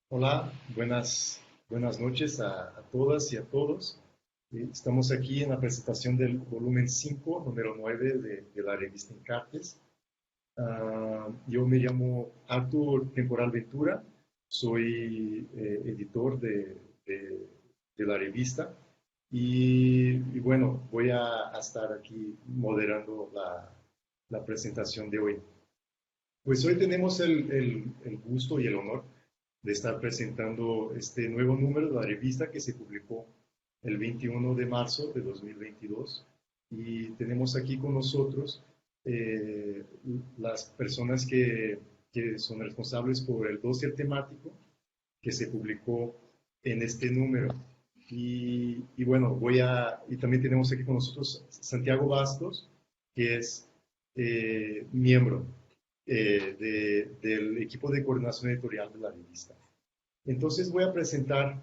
Hola, buenas noches a todas y a todos. Estamos aquí en la presentación del volumen 5, número 9 de la revista Encartes. Yo me llamo Artur Temporal Ventura, soy editor de la revista y bueno, voy a estar aquí moderando la presentación de hoy. Pues hoy tenemos el gusto y el honor de estar presentando este nuevo número de la revista que se publicó el 21 de marzo de 2022. Y tenemos aquí con nosotros eh, las personas que son responsables por el dossier temático que se publicó en este número. Y bueno, y también tenemos aquí con nosotros Santiago Bastos, que es miembro del equipo de coordinación editorial de la revista. Entonces voy a presentar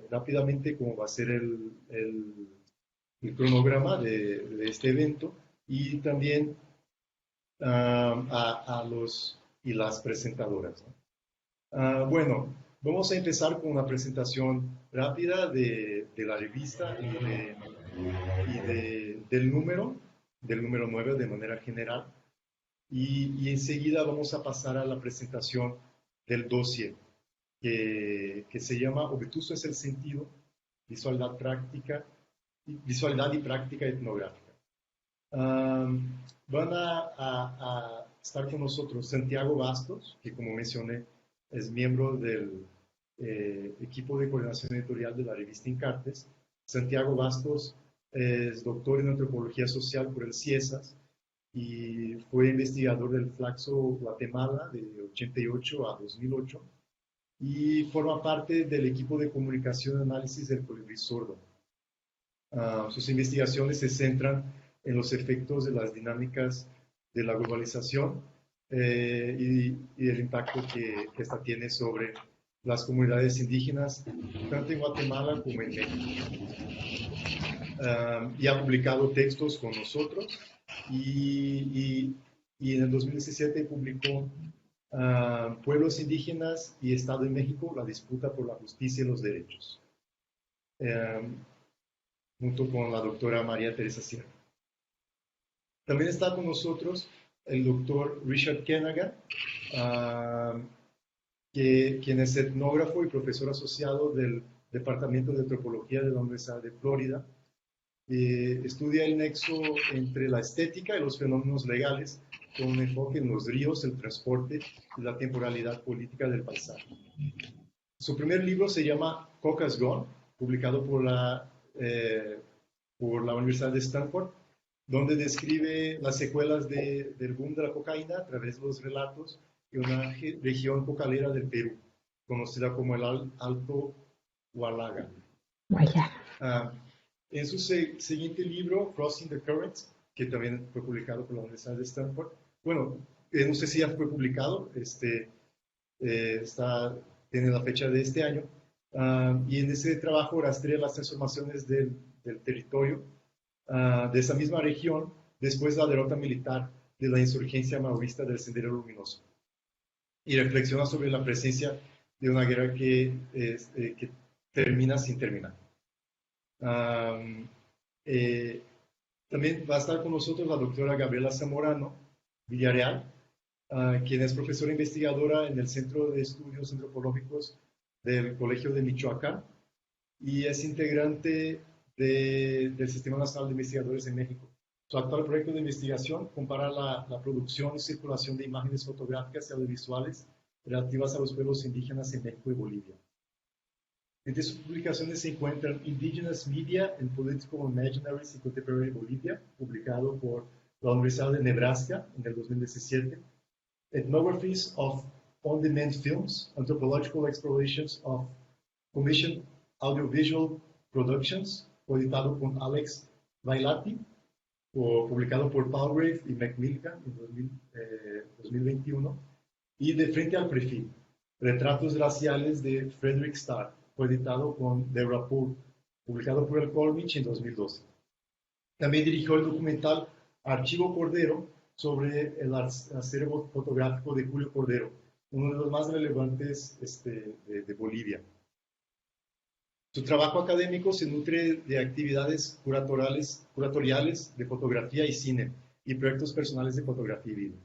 rápidamente cómo va a ser el cronograma de este evento y también a los y las presentadoras, ¿no? Bueno, vamos a empezar con una presentación rápida de la revista del número 9 de manera general. Y enseguida vamos a pasar a la presentación del dossier, que se llama Obtuso es el sentido, visualidad y práctica etnográfica. Van a estar con nosotros Santiago Bastos, que como mencioné es miembro del equipo de coordinación editorial de la revista Encartes. Santiago Bastos es doctor en antropología social por el CIESAS y fue investigador del Flaxo Guatemala de 88 a 2008 y forma parte del equipo de comunicación y análisis del Colibrí Sordo. Sus investigaciones se centran en los efectos de las dinámicas de la globalización y el impacto que esta tiene sobre las comunidades indígenas, tanto en Guatemala como en México. Y ha publicado textos con nosotros y en el 2017 publicó Pueblos indígenas y Estado de México, la disputa por la justicia y los derechos, junto con la doctora María Teresa Sierra. También está con nosotros el doctor Richard Kenagan, quien es etnógrafo y profesor asociado del Departamento de Antropología de la Universidad de Florida. Estudia el nexo entre la estética y los fenómenos legales con un enfoque en los ríos, el transporte y la temporalidad política del paisaje. Su primer libro se llama Cocas Gone, publicado por la Universidad de Stanford, donde describe las secuelas del boom de la cocaína a través de los relatos de una región cocalera del Perú, conocida como el Alto Huallaga. En su siguiente libro, Crossing the Currents, que también fue publicado por la Universidad de Stanford, bueno, no sé si ya fue publicado, tiene la fecha de este año, y en ese trabajo rastrea las transformaciones del territorio de esa misma región después de la derrota militar de la insurgencia maoísta del Sendero Luminoso, y reflexiona sobre la presencia de una guerra que termina sin terminar. También va a estar con nosotros la doctora Gabriela Zamorano Villarreal, quien es profesora investigadora en el Centro de Estudios Antropológicos del Colegio de Michoacán y es integrante del Sistema Nacional de Investigadores en México. Su actual proyecto de investigación compara la producción y circulación de imágenes fotográficas y audiovisuales relativas a los pueblos indígenas en México y Bolivia. Entre sus publicaciones se encuentran Indigenous Media and Political Imaginaries in Contemporary Bolivia, publicado por la Universidad de Nebraska en el 2017, Ethnographies of On-Demand Films, Anthropological Explorations of Commissioned Audiovisual Productions, editado por Alex Bailati, publicado por Palgrave y McMillan en 2021, y De Frente al Perfil, Retratos Raciales de Frederick Starr, fue editado con Deborah Poole, publicado por el Colmich en 2012. También dirigió el documental Archivo Cordero sobre el acervo fotográfico de Julio Cordero, uno de los más relevantes de Bolivia. Su trabajo académico se nutre de actividades curatoriales de fotografía y cine y proyectos personales de fotografía y video.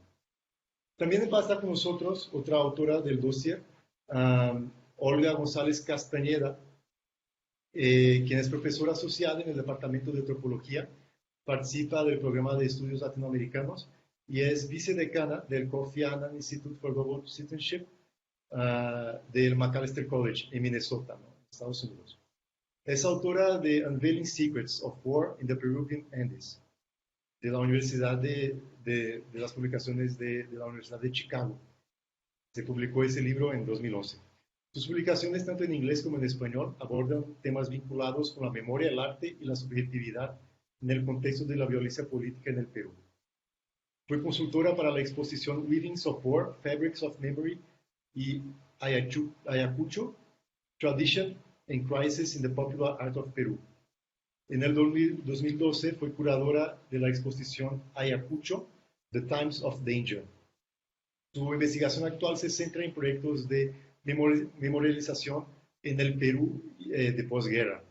También va a estar con nosotros otra autora del dossier, Olga González Castañeda, quien es profesora asociada en el Departamento de Antropología, participa del programa de estudios latinoamericanos y es vicedecana del Kofi Annan Institute for Global Citizenship del Macalester College en Minnesota, ¿no? Estados Unidos. Es autora de Unveiling Secrets of War in the Peruvian Andes, de la Universidad de las publicaciones de la Universidad de Chicago. Se publicó ese libro en 2011. Sus publicaciones, tanto en inglés como en español, abordan temas vinculados con la memoria, el arte y la subjetividad en el contexto de la violencia política en el Perú. Fue consultora para la exposición Weavings of War, Fabrics of Memory y Ayacucho, Tradition and Crisis in the Popular Art of Peru. En el 2012 fue curadora de la exposición Ayacucho, The Times of Danger. Su investigación actual se centra en proyectos de memorialización en el Perú de posguerra.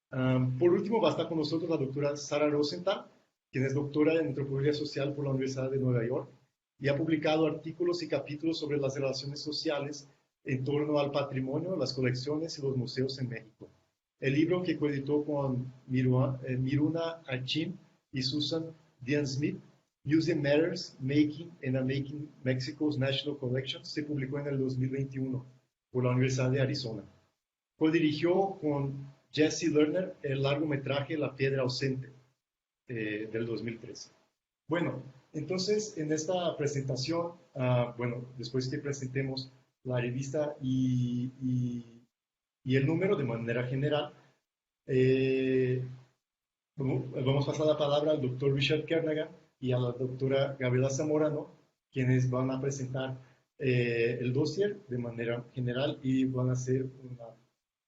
Por último, va a estar con nosotros la doctora Sara Rosenthal, quien es doctora en antropología social por la Universidad de Nueva York y ha publicado artículos y capítulos sobre las relaciones sociales en torno al patrimonio, las colecciones y los museos en México. El libro que coeditó con Miruna Achim y Susan Diane Smith, Museum Matters, Making and Unmaking Mexico's National Collections, se publicó en el 2021 por la Universidad de Arizona. Codirigió con Jesse Lerner el largometraje La Piedra Ausente del 2013. Bueno, entonces en esta presentación, bueno, después que presentemos la revista y el número de manera general, vamos a pasar la palabra al doctor Richard Kernaghan y a la doctora Gabriela Zamorano, quienes van a presentar el dossier de manera general y van a hacer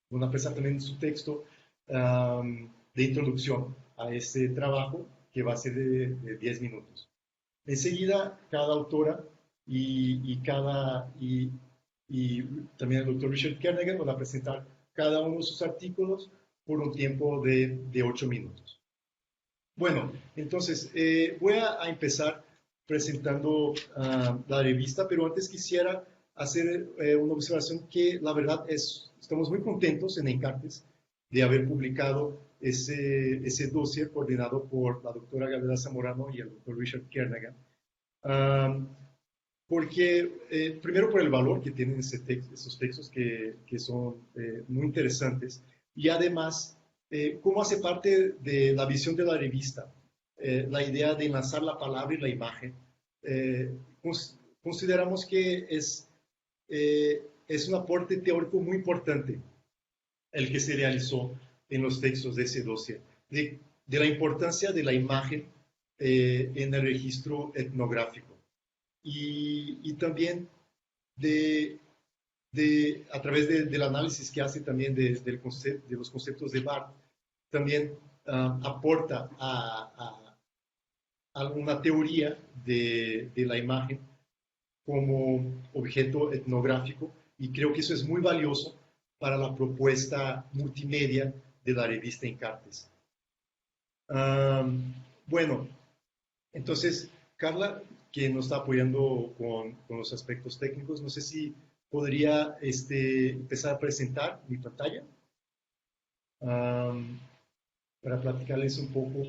una presentación en su texto de introducción a este trabajo que va a ser de 10 minutos. Enseguida, cada autora y también el doctor Richard Kernaghan van a presentar cada uno de sus artículos por un tiempo de 8 minutos. Bueno, entonces voy a empezar presentando la revista, pero antes quisiera hacer una observación que la verdad estamos muy contentos en Encartes de haber publicado ese dossier coordinado por la doctora Gabriela Zamorano y el doctor Richard Kernaghan. Porque, primero por el valor que tienen esos textos que son muy interesantes y además cómo hace parte de la visión de la revista, la idea de enlazar la palabra y la imagen. Consideramos que es un aporte teórico muy importante el que se realizó en los textos de ese dossier, de la importancia de la imagen en el registro etnográfico y también a través del análisis que hace también de los conceptos de Barthes, también aporta a una teoría de la imagen como objeto etnográfico y creo que eso es muy valioso para la propuesta multimedia de la revista Encartes. Bueno, entonces Carla, que nos está apoyando con los aspectos técnicos, no sé si podría empezar a presentar mi pantalla para platicarles un poco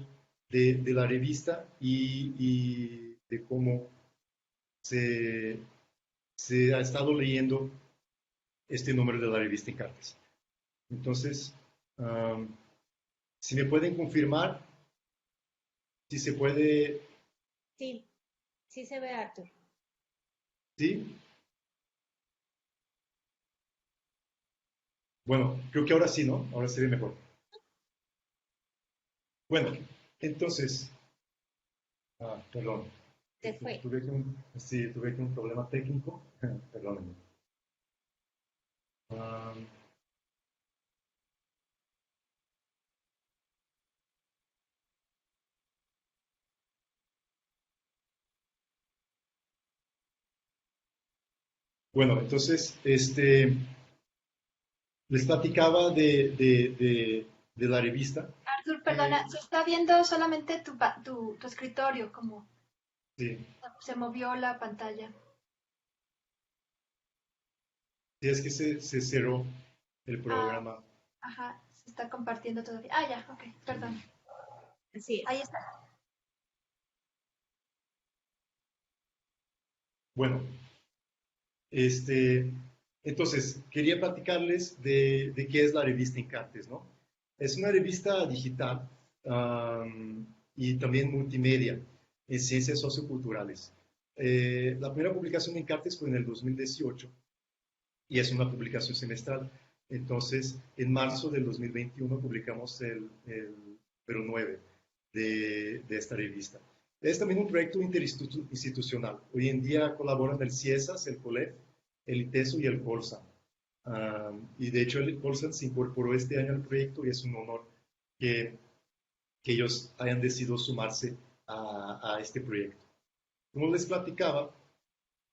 de la revista y de cómo se ha estado leyendo este número de la revista Encartes. Entonces, si me pueden confirmar, si se puede... Sí, sí se ve, Arthur. ¿Sí? Bueno, creo que ahora sí, ¿no? Ahora se ve mejor. Bueno, entonces... perdón. Se fue. Tuve un problema técnico. Perdónenme. Bueno, entonces, les platicaba de la revista. Arthur, Eh, perdona, se está viendo solamente tu escritorio, como sí, se movió la pantalla. sí, es que se cerró el Ah, programa. ajá, se está compartiendo todavía. Ah, ya, ok, perdón. Así es. Ahí está. Bueno, Este, entonces, quería platicarles de qué es la revista Encartes, ¿no? Es una revista digital y también multimedia en ciencias socioculturales. La primera publicación de Encartes fue en el 2018 y es una publicación semestral. Entonces, en marzo del 2021 publicamos el número 9 de esta revista. Es también un proyecto interinstitucional. Hoy en día colaboran el CIESAS, el COLEF, el ITESO y el COLSA. Y de hecho el COLSA se incorporó este año al proyecto y es un honor que, que ellos hayan decidido sumarse a este proyecto. Como les platicaba,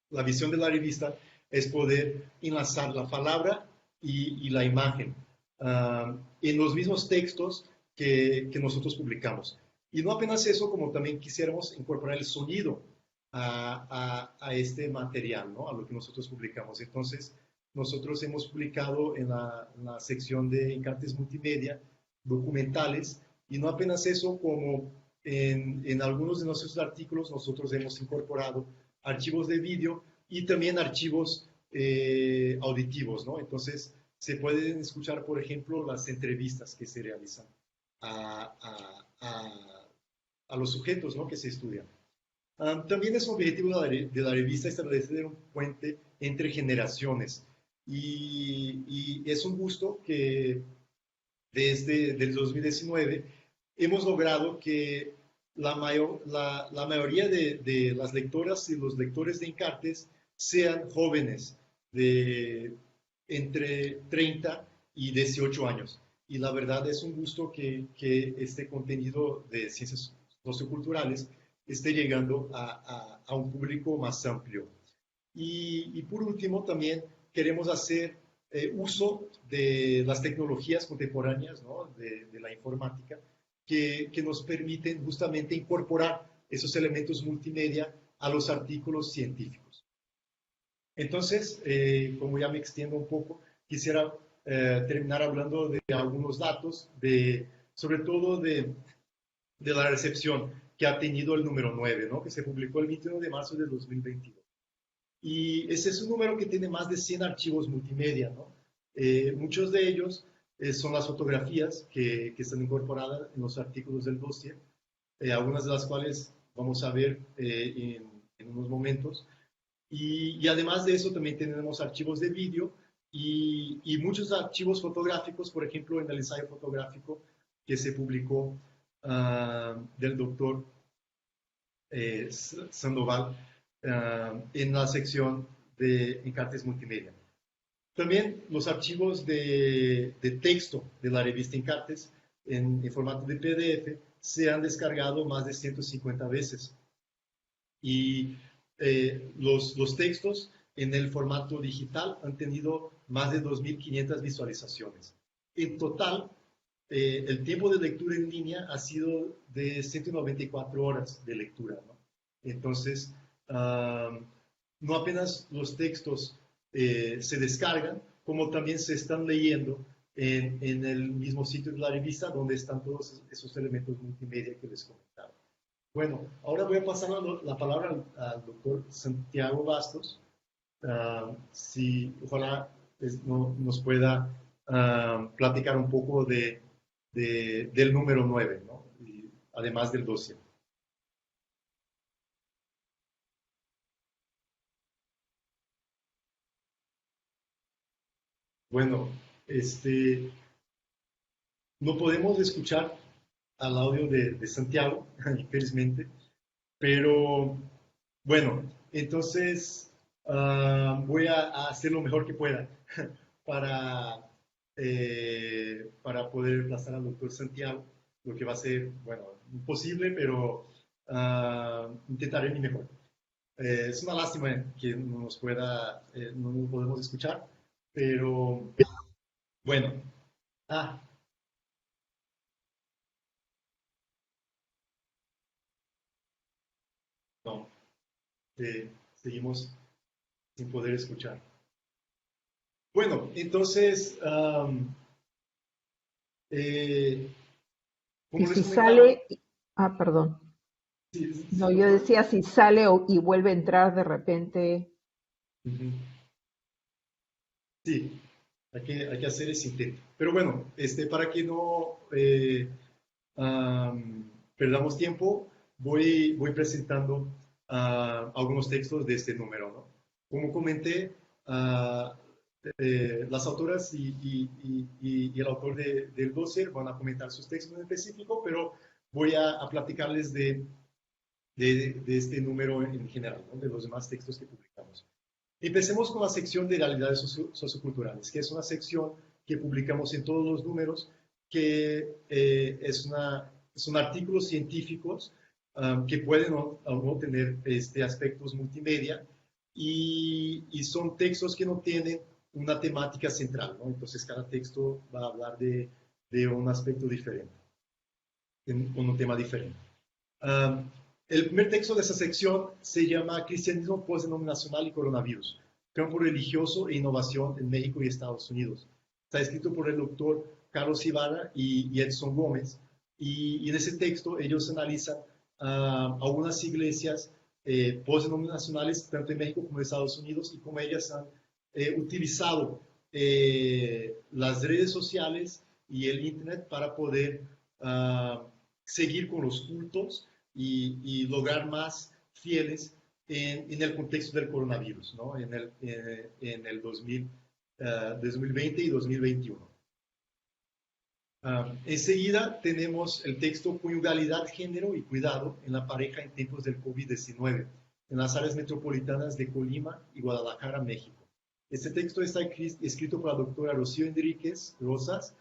la visión de la revista es poder enlazar la palabra y la imagen en los mismos textos que nosotros publicamos. Y no apenas eso, como también quisiéramos incorporar el sonido a este material, ¿no? A lo que nosotros publicamos. Entonces, nosotros hemos publicado en la sección de Encartes Multimedia documentales, y no apenas eso, como en algunos de nuestros artículos nosotros hemos incorporado archivos de vídeo y también archivos auditivos, ¿no? Entonces, se pueden escuchar, por ejemplo, las entrevistas que se realizan a, a, a, a los sujetos, ¿no?, que se estudian. También es un objetivo de la revista establecer un puente entre generaciones y es un gusto que desde el 2019 hemos logrado que la mayoría de las lectoras y los lectores de Encartes sean jóvenes de entre 30 y 18 años. Y la verdad es un gusto que este contenido de ciencias socioculturales esté llegando a un público más amplio. Y por último, también queremos hacer uso de las tecnologías contemporáneas, ¿no?, de la informática, que nos permiten justamente incorporar esos elementos multimedia a los artículos científicos. Entonces, como ya me extiendo un poco, quisiera terminar hablando de algunos datos, sobre todo de la recepción que ha tenido el número 9, ¿no?, que se publicó el 21 de marzo de 2022. Y ese es un número que tiene más de 100 archivos multimedia, ¿no? Muchos de ellos son las fotografías que están incorporadas en los artículos del dossier, algunas de las cuales vamos a ver en unos momentos. Y además de eso también tenemos archivos de vídeo y muchos archivos fotográficos, por ejemplo, en el ensayo fotográfico que se publicó del doctor Sandoval en la sección de Encartes Multimedia. También los archivos de texto de la revista Encartes en formato de PDF se han descargado más de 150 veces. Y los textos en el formato digital han tenido más de 2.500 visualizaciones. En total, el tiempo de lectura en línea ha sido de 194 horas de lectura, ¿no? Entonces, no apenas los textos se descargan, como también se están leyendo en el mismo sitio de la revista, donde están todos esos elementos multimedia que les comentaba. Bueno, ahora voy a pasar la palabra al doctor Santiago Bastos, si ojalá nos pueda platicar un poco del número 9, ¿no?, y además del 12. Bueno, no podemos escuchar al audio de Santiago, infelizmente, pero bueno, entonces voy a hacer lo mejor que pueda para, para poder pasar al doctor Santiago, lo que va a ser, bueno, imposible, pero intentaré mi mejor. Es una lástima que no nos podemos escuchar, pero bueno. Ah, no, seguimos sin poder escuchar. Bueno, entonces, eh, Y como les si comentaba, sale, perdón. sí, No, sí, yo doctora. decía si sale y vuelve a entrar de repente. Ujú. Sí, hay que hacer ese intento. Pero bueno, para que no perdamos tiempo, voy presentando algunos textos de este número, ¿no? Como comenté, ah, las autoras y el autor del dossier van a comentar sus textos en específico, pero voy a platicarles de este número en general, ¿no? De los demás textos que publicamos. Empecemos con la sección de realidades socioculturales, que es una sección que publicamos en todos los números, que son artículos científicos que pueden o no tener aspectos multimedia y son textos que no tienen una temática central, ¿no? Entonces cada texto va a hablar de un aspecto diferente, con un tema diferente. Um, el primer texto de esa sección se llama Cristianismo postdenominacional y coronavirus, campo religioso e innovación en México y Estados Unidos. Está escrito por el doctor Carlos Ibarra y Edson Gómez, y en ese texto ellos analizan algunas iglesias postdenominacionales, tanto en México como en Estados Unidos, y cómo ellas han utilizado las redes sociales y el Internet para poder seguir con los cultos y lograr más fieles en el contexto del coronavirus, ¿no? En el 2020 y 2021. Enseguida tenemos el texto Conyugalidad, Género y Cuidado en la pareja en tiempos del COVID-19 en las áreas metropolitanas de Colima y Guadalajara, México. Este texto está escrito por la doctora Rocío Enríquez Rosas,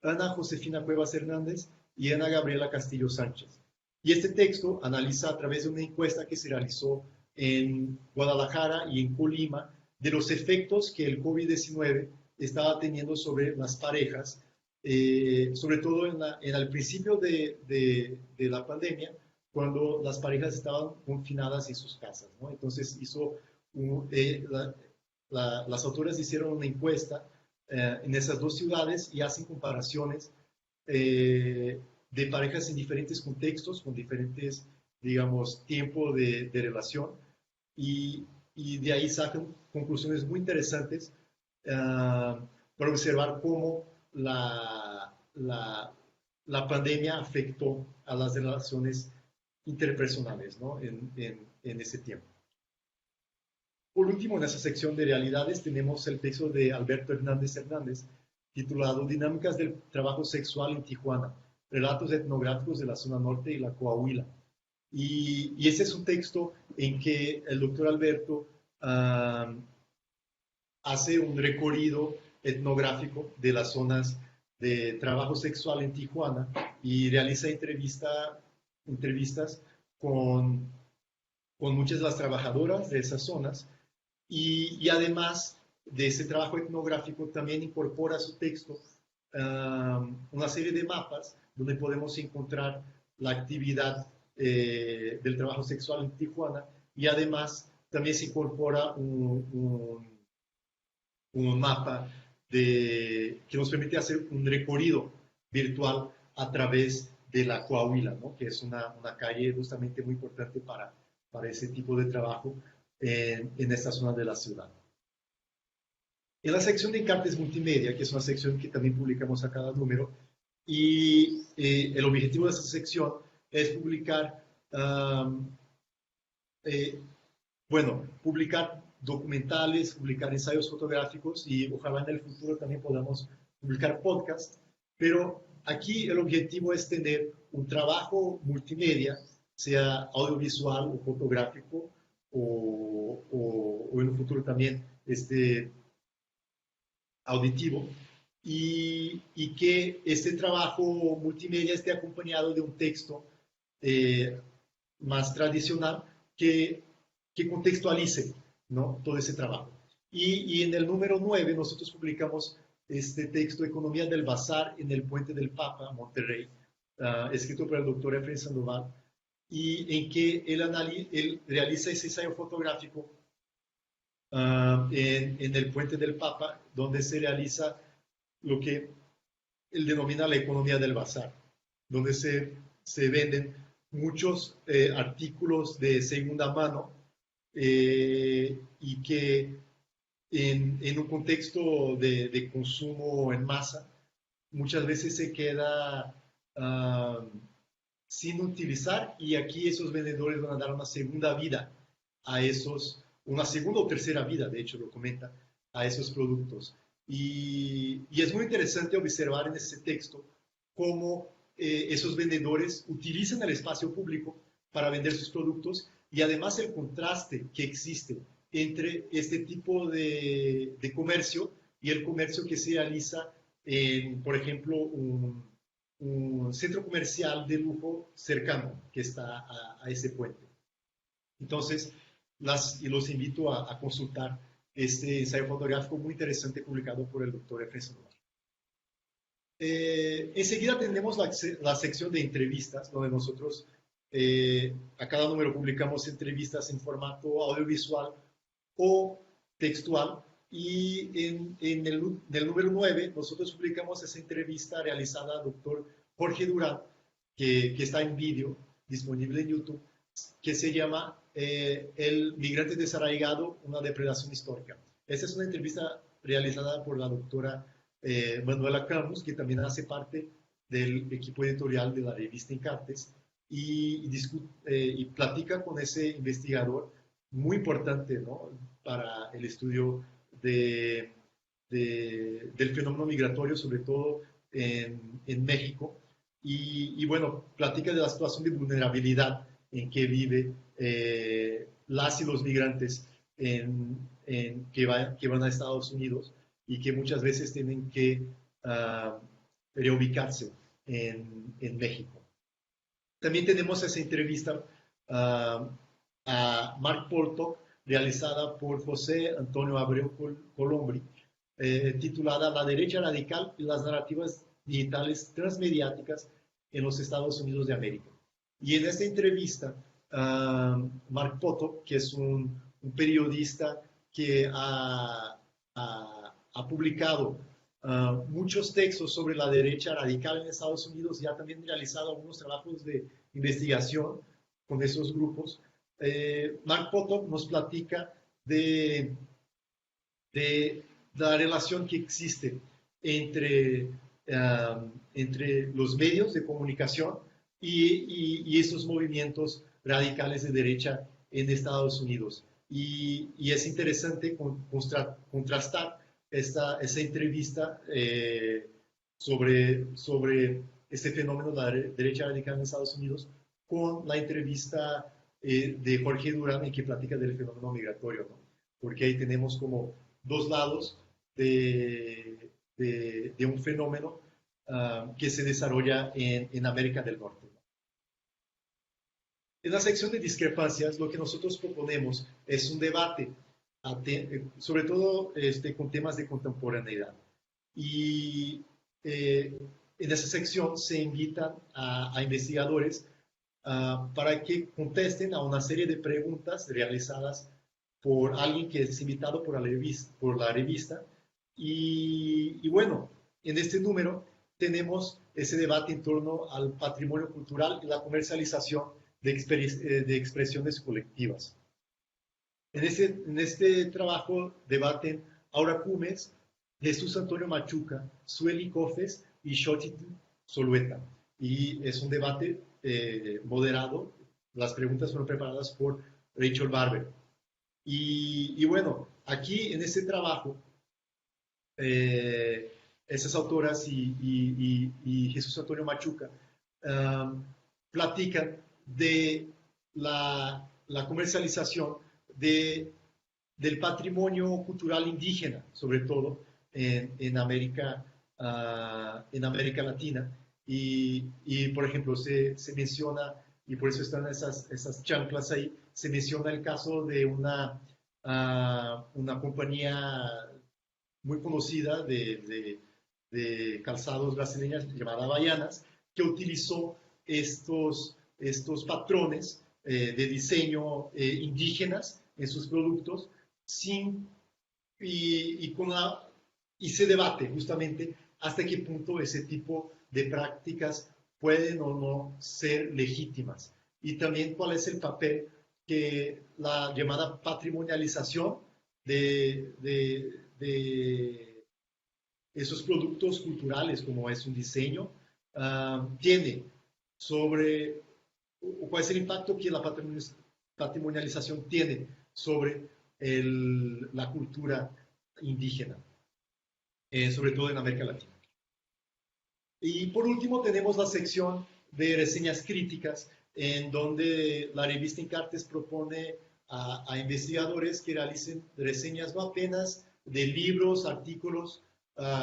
Ana Josefina Cuevas Hernández y Ana Gabriela Castillo Sánchez. Y este texto analiza a través de una encuesta que se realizó en Guadalajara y en Colima de los efectos que el COVID-19 estaba teniendo sobre las parejas, sobre todo en el principio de la pandemia, cuando las parejas estaban confinadas en sus casas, ¿no? Entonces las autoras hicieron una encuesta en esas dos ciudades y hacen comparaciones de parejas en diferentes contextos, con diferentes, digamos, tiempo de relación, y de ahí sacan conclusiones muy interesantes para observar cómo la pandemia afectó a las relaciones interpersonales, ¿no? En ese tiempo. Por último, en esa sección de realidades tenemos el texto de Alberto Hernández Hernández, titulado Dinámicas del trabajo sexual en Tijuana, relatos etnográficos de la zona norte y la Coahuila. Y ese es un texto en que el doctor Alberto hace un recorrido etnográfico de las zonas de trabajo sexual en Tijuana y realiza entrevistas con muchas de las trabajadoras de esas zonas y además de ese trabajo etnográfico también incorpora a su texto una serie de mapas donde podemos encontrar la actividad del trabajo sexual en Tijuana y además también se incorpora un mapa que nos permite hacer un recorrido virtual a través de la Coahuila, ¿no? Que es una calle justamente muy importante para ese tipo de trabajo en esta zona de la ciudad. En la sección de encartes multimedia, que es una sección que también publicamos a cada número, y el objetivo de esta sección es publicar, publicar documentales, publicar ensayos fotográficos y ojalá en el futuro también podamos publicar podcasts, pero aquí el objetivo es tener un trabajo multimedia, sea audiovisual o fotográfico, o en un futuro también auditivo, y que este trabajo multimedia esté acompañado de un texto más tradicional que que contextualice, ¿no?, todo ese trabajo. Y en el número 9 nosotros publicamos este texto, Economía del Bazar en el Puente del Papa, Monterrey, escrito por el doctor Efraín Sandoval, y en que él realiza ese ensayo fotográfico en el Puente del Papa, donde se realiza lo que él denomina la economía del bazar, donde se venden muchos artículos de segunda mano y que en un contexto de consumo en masa muchas veces se queda sin utilizar, y aquí esos vendedores van a dar una segunda vida a una segunda o tercera vida, de hecho lo comenta, a esos productos. Y es muy interesante observar en ese texto cómo esos vendedores utilizan el espacio público para vender sus productos, y además el contraste que existe entre este tipo de comercio y el comercio que se realiza en, por ejemplo, un centro comercial de lujo cercano que está a ese puente. Entonces, los invito a consultar este ensayo fotográfico muy interesante publicado por el doctor Efraín Sandoval. Enseguida tenemos la sección de entrevistas, donde nosotros a cada número publicamos entrevistas en formato audiovisual o textual, y en el número 9 nosotros publicamos esa entrevista realizada al doctor Jorge Durán, que está en vídeo, disponible en YouTube, que se llama El migrante desarraigado, una depredación histórica. Esta es una entrevista realizada por la doctora Manuela Camus, que también hace parte del equipo editorial de la revista Encartes, y platica con ese investigador muy importante, ¿no?, para el estudio del fenómeno migratorio, sobre todo en México. Y bueno, platica de la situación de vulnerabilidad en que vive las y los migrantes que van a Estados Unidos, y que muchas veces tienen que reubicarse en México. También tenemos esa entrevista a Mark Poltok, realizada por José Antonio Abreu Colombri, titulada La derecha radical y las narrativas digitales transmediáticas en los Estados Unidos de América. Y en esta entrevista, Mark Poltok, que es un periodista que ha publicado muchos textos sobre la derecha radical en Estados Unidos, y ha también realizado algunos trabajos de investigación con esos grupos. Mark Poltok nos platica de la relación que existe entre los medios de comunicación y esos movimientos radicales de derecha en Estados Unidos. Y es interesante contrastar esa entrevista sobre este fenómeno de la derecha radical en Estados Unidos con la entrevista de Jorge Durán, en que platica del fenómeno migratorio, ¿no? Porque ahí tenemos como dos lados de un fenómeno que se desarrolla en América del Norte. En la sección de discrepancias, lo que nosotros proponemos es un debate, sobre todo con temas de contemporaneidad. Y en esa sección se invitan a investigadores para que contesten a una serie de preguntas realizadas por alguien que es invitado por la revista. Y bueno, en este número tenemos ese debate en torno al patrimonio cultural y la comercialización de expresiones colectivas. En este trabajo debaten Aura Cumes, Jesús Antonio Machuca, Sueli Cofes y Xochitl Zulueta. Y es un debate moderado. Las preguntas fueron preparadas por Rachel Barber. Y bueno, aquí en este trabajo, esas autoras y Jesús Antonio Machuca platican de la comercialización del patrimonio cultural indígena, sobre todo en América Latina. Y por ejemplo, se menciona y por eso están esas chanclas ahí. Se menciona el caso de una compañía muy conocida de calzados brasileñas llamada Havaianas, que utilizó estos patrones de diseño indígenas en sus productos y se debate justamente hasta qué punto ese tipo de prácticas pueden o no ser legítimas. Y también cuál es el papel que la llamada patrimonialización de esos productos culturales, como es un diseño, tiene sobre, o cuál es el impacto que la patrimonialización tiene sobre la cultura indígena, sobre todo en América Latina. Y por último tenemos la sección de reseñas críticas, en donde la revista Incartes propone a investigadores que realicen reseñas no apenas de libros, artículos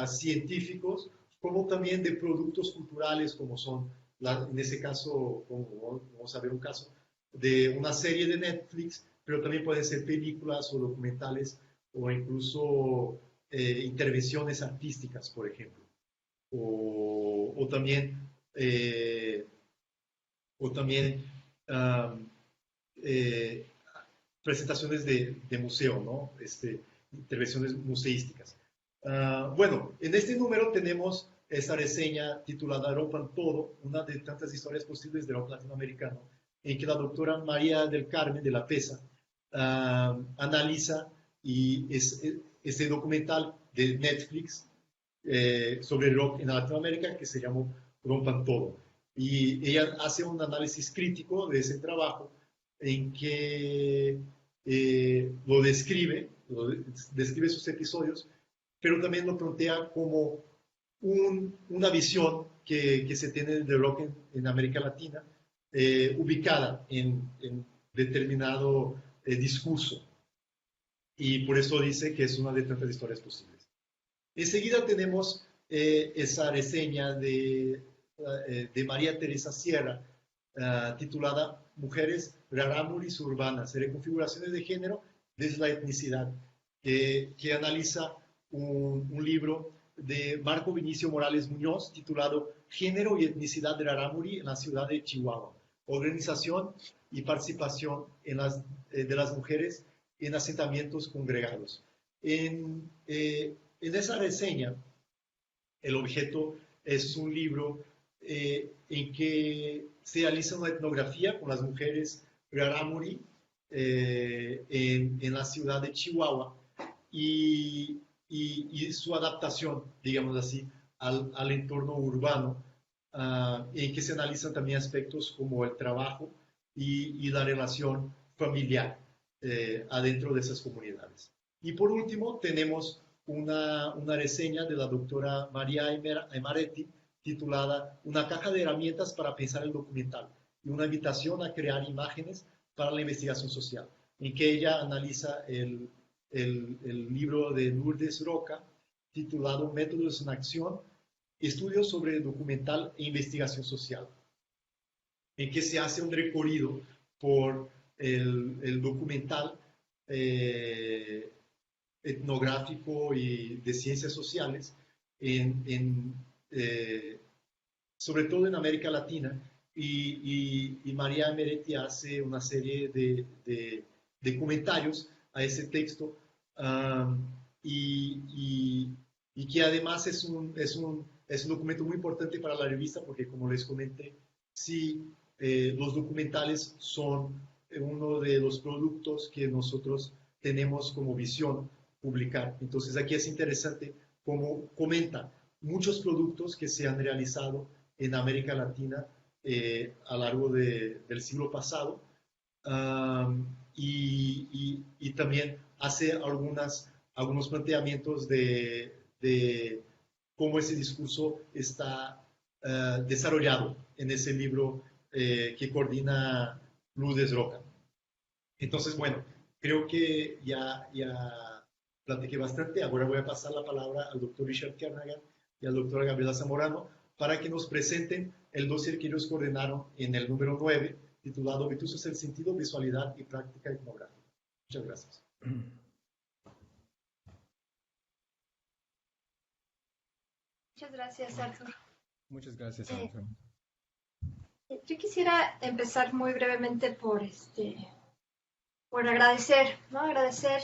científicos, como también de productos culturales, como son, en ese caso, vamos a ver un caso, de una serie de Netflix, pero también pueden ser películas o documentales o incluso intervenciones artísticas, por ejemplo. O también um, presentaciones de museo, ¿no? Intervenciones museísticas. Bueno, en este número tenemos esta reseña titulada Rompan Todo, una de tantas historias posibles de rock latinoamericano, en que la doctora María del Carmen de la Pesa analiza este documental de Netflix sobre el rock en Latinoamérica que se llamó Rompan Todo. Y ella hace un análisis crítico de ese trabajo en que describe sus episodios, pero también lo plantea como una visión que se tiene del rock en América Latina, ubicada en determinado discurso. Y por eso dice que es una de tantas historias posibles. Enseguida tenemos esa reseña de María Teresa Sierra, titulada Mujeres Rarámuris Urbanas, reconfiguraciones de género desde la etnicidad, que analiza un libro de Marco Vinicio Morales Muñoz titulado Género y etnicidad de Rarámuri en la ciudad de Chihuahua, organización y participación de las mujeres en asentamientos congregados. En esa reseña, el objeto es un libro en que se realiza una etnografía con las mujeres Rarámuri en la ciudad de Chihuahua y su adaptación, digamos así, al entorno urbano, en que se analizan también aspectos como el trabajo y la relación familiar adentro de esas comunidades. Y por último, tenemos una reseña de la doctora María Aymaretti titulada Una caja de herramientas para pensar el documental y una invitación a crear imágenes para la investigación social, en que ella analiza el libro de Lourdes Roca titulado Métodos en Acción, estudios sobre documental e investigación social, en que se hace un recorrido por el documental etnográfico y de ciencias sociales, sobre todo en América Latina, y María Meretti hace una serie de comentarios a ese texto, y que además es un documento muy importante para la revista porque, como les comenté, sí, los documentales son uno de los productos que nosotros tenemos como visión publicar. Entonces aquí es interesante como comenta muchos productos que se han realizado en América Latina a lo largo del siglo pasado, y también hace algunos planteamientos de cómo ese discurso está desarrollado en ese libro que coordina Lourdes Roca. Entonces, bueno, creo que ya platiqué bastante. Ahora voy a pasar la palabra al doctor Richard Kernagan y a la doctora Gabriela Zamorano para que nos presenten el dossier que ellos coordinaron en el número 9 titulado Obtusos en Sentido, Visualidad y Práctica Etnográfica. Muchas gracias. Muchas gracias, Arthur. Muchas gracias, Arthur. Yo quisiera empezar muy brevemente por agradecer, ¿no? Agradecer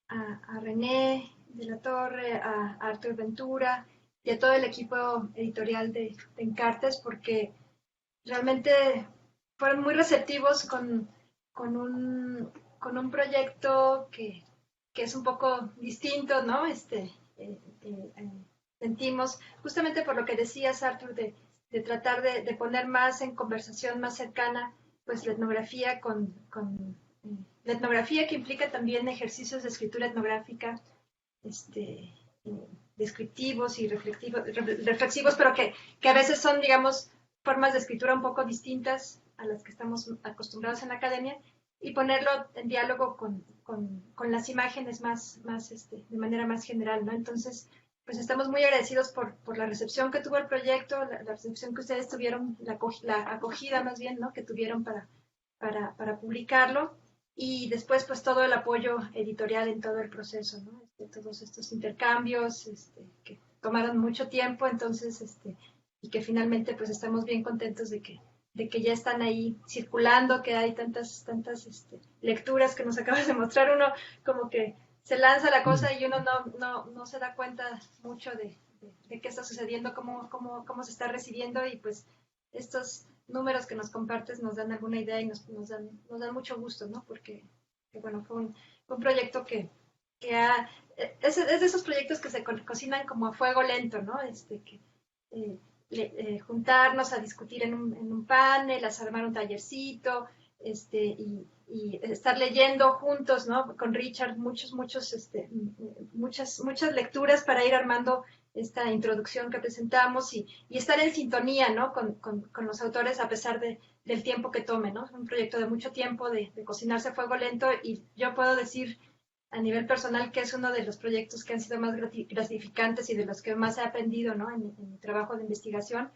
a René de la Torre, a Arthur Ventura y a todo el equipo editorial de Encartes, porque realmente fueron muy receptivos con un proyecto que es un poco distinto, ¿no? Sentimos, justamente por lo que decías, Arthur, de tratar de poner más en conversación más cercana, pues la etnografía la etnografía que implica también ejercicios de escritura etnográfica, descriptivos y reflexivos, pero que a veces son, digamos, formas de escritura un poco distintas a las que estamos acostumbrados en la academia, y ponerlo en diálogo con las imágenes de manera más general, ¿no? Entonces, pues estamos muy agradecidos por la recepción que tuvo el proyecto, la recepción que ustedes tuvieron, la acogida más bien, ¿no? Que tuvieron para publicarlo, y después pues todo el apoyo editorial en todo el proceso, ¿no? Todos estos intercambios que tomaron mucho tiempo, entonces, y que finalmente pues estamos bien contentos de que ya están ahí circulando, que hay tantas lecturas que nos acabas de mostrar. Uno como que se lanza la cosa y uno no se da cuenta mucho de qué está sucediendo, cómo se está recibiendo, y pues estos números que nos compartes nos dan alguna idea y nos dan mucho gusto, ¿no? Porque bueno, fue un proyecto que es de esos proyectos que se cocinan como a fuego lento, ¿no? Juntarnos a discutir en un panel, a armar un tallercito, y estar leyendo juntos, ¿no? Con Richard muchas lecturas para ir armando esta introducción que presentamos, y estar en sintonía, ¿no? Con los autores a pesar del tiempo que tome, ¿no? Es un proyecto de mucho tiempo, de cocinarse a fuego lento, y yo puedo decir a nivel personal que es uno de los proyectos que han sido más gratificantes y de los que más he aprendido, ¿no? En mi trabajo de investigación.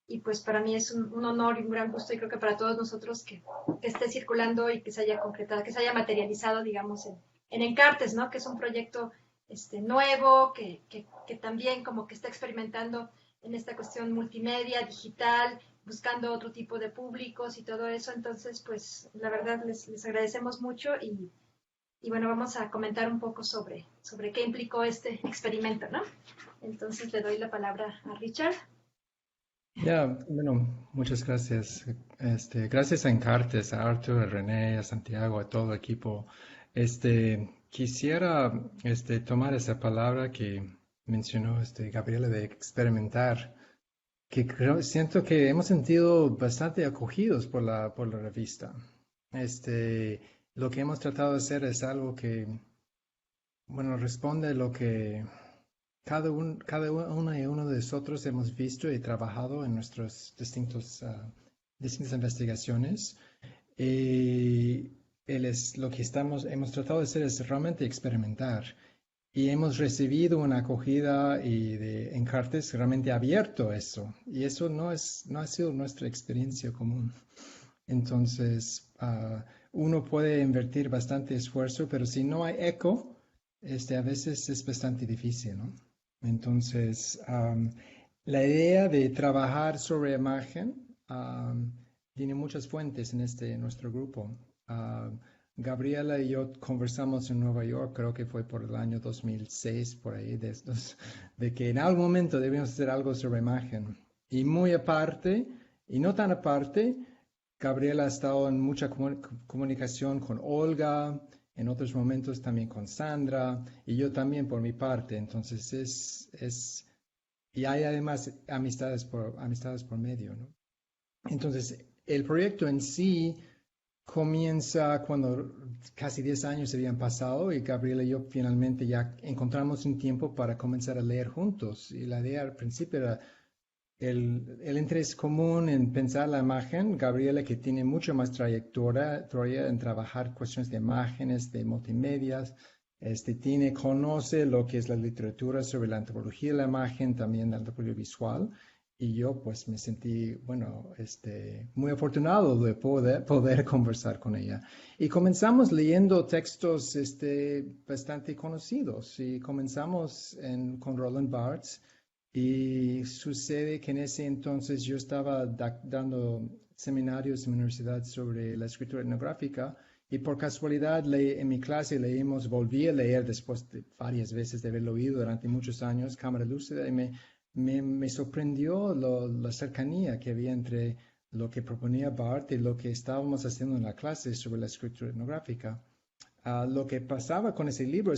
Y pues para mí es un honor y un gran gusto, y creo que para todos nosotros, que esté circulando y que se haya concretado, que se haya materializado, digamos, en Encartes, ¿no? Que es un proyecto nuevo, que también como que está experimentando en esta cuestión multimedia, digital, buscando otro tipo de públicos y todo eso. Entonces, pues la verdad les agradecemos mucho, y bueno, vamos a comentar un poco sobre qué implicó este experimento, ¿no? Entonces le doy la palabra a Richard. Ya, bueno, muchas gracias. Gracias a Encartes, a Arthur, a René, a Santiago, a todo el equipo. Quisiera tomar esa palabra que mencionó Gabriela, de experimentar, que siento que hemos sentido bastante acogidos por la revista. Lo que hemos tratado de hacer es algo que, bueno, responde a lo que cada uno y uno de nosotros hemos visto y trabajado en nuestras distintas investigaciones. Lo que hemos tratado de hacer es realmente experimentar. Y hemos recibido una acogida de Encartes realmente abierto a eso. Y eso no ha sido nuestra experiencia común. Entonces, uno puede invertir bastante esfuerzo, pero si no hay eco, a veces es bastante difícil, ¿no? Entonces, la idea de trabajar sobre imagen tiene muchas fuentes en nuestro grupo. Gabriela y yo conversamos en Nueva York, creo que fue por el año 2006, por ahí, de que en algún momento debíamos hacer algo sobre imagen. Y muy aparte, y no tan aparte, Gabriela ha estado en mucha comunicación con Olga, en otros momentos también con Sandra, y yo también por mi parte. Entonces y hay además amistades por medio, ¿no? Entonces, el proyecto en sí comienza cuando casi 10 años se habían pasado, y Gabriela y yo finalmente ya encontramos un tiempo para comenzar a leer juntos. Y la idea al principio era el interés común en pensar la imagen. Gabriela, que tiene mucha más trayectoria en trabajar cuestiones de imágenes, de multimedias, conoce lo que es la literatura sobre la antropología de la imagen, también la antropología visual. Y yo pues me sentí, bueno, muy afortunado de poder conversar con ella. Y comenzamos leyendo textos bastante conocidos. Y comenzamos con Roland Barthes. Y sucede que en ese entonces yo estaba dando seminarios en la universidad sobre la escritura etnográfica. Y por casualidad en mi clase volví a leer después de varias veces de haberlo oído durante muchos años, Cámara Lúcida, y me sorprendió la cercanía que había entre lo que proponía Barth y lo que estábamos haciendo en la clase sobre la escritura etnográfica. Lo que pasaba con ese libro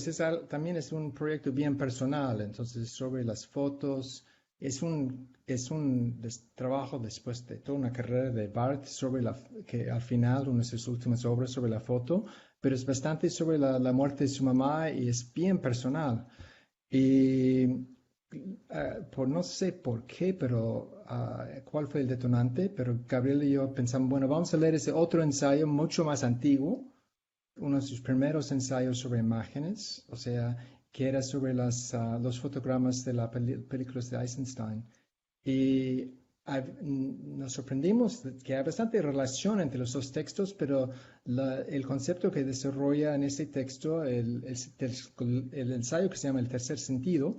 también es un proyecto bien personal, entonces sobre las fotos, es un trabajo después de toda una carrera de Barth que al final, una de sus últimas obras sobre la foto, pero es bastante sobre la muerte de su mamá y es bien personal. Y no sé por qué, pero cuál fue el detonante, pero Gabriel y yo pensamos, bueno, vamos a leer ese otro ensayo mucho más antiguo, uno de sus primeros ensayos sobre imágenes, o sea, que era sobre los fotogramas de las películas de Eisenstein. Y nos sorprendimos que hay bastante relación entre los dos textos, pero el concepto que desarrolla en ese texto, el ensayo que se llama El tercer sentido,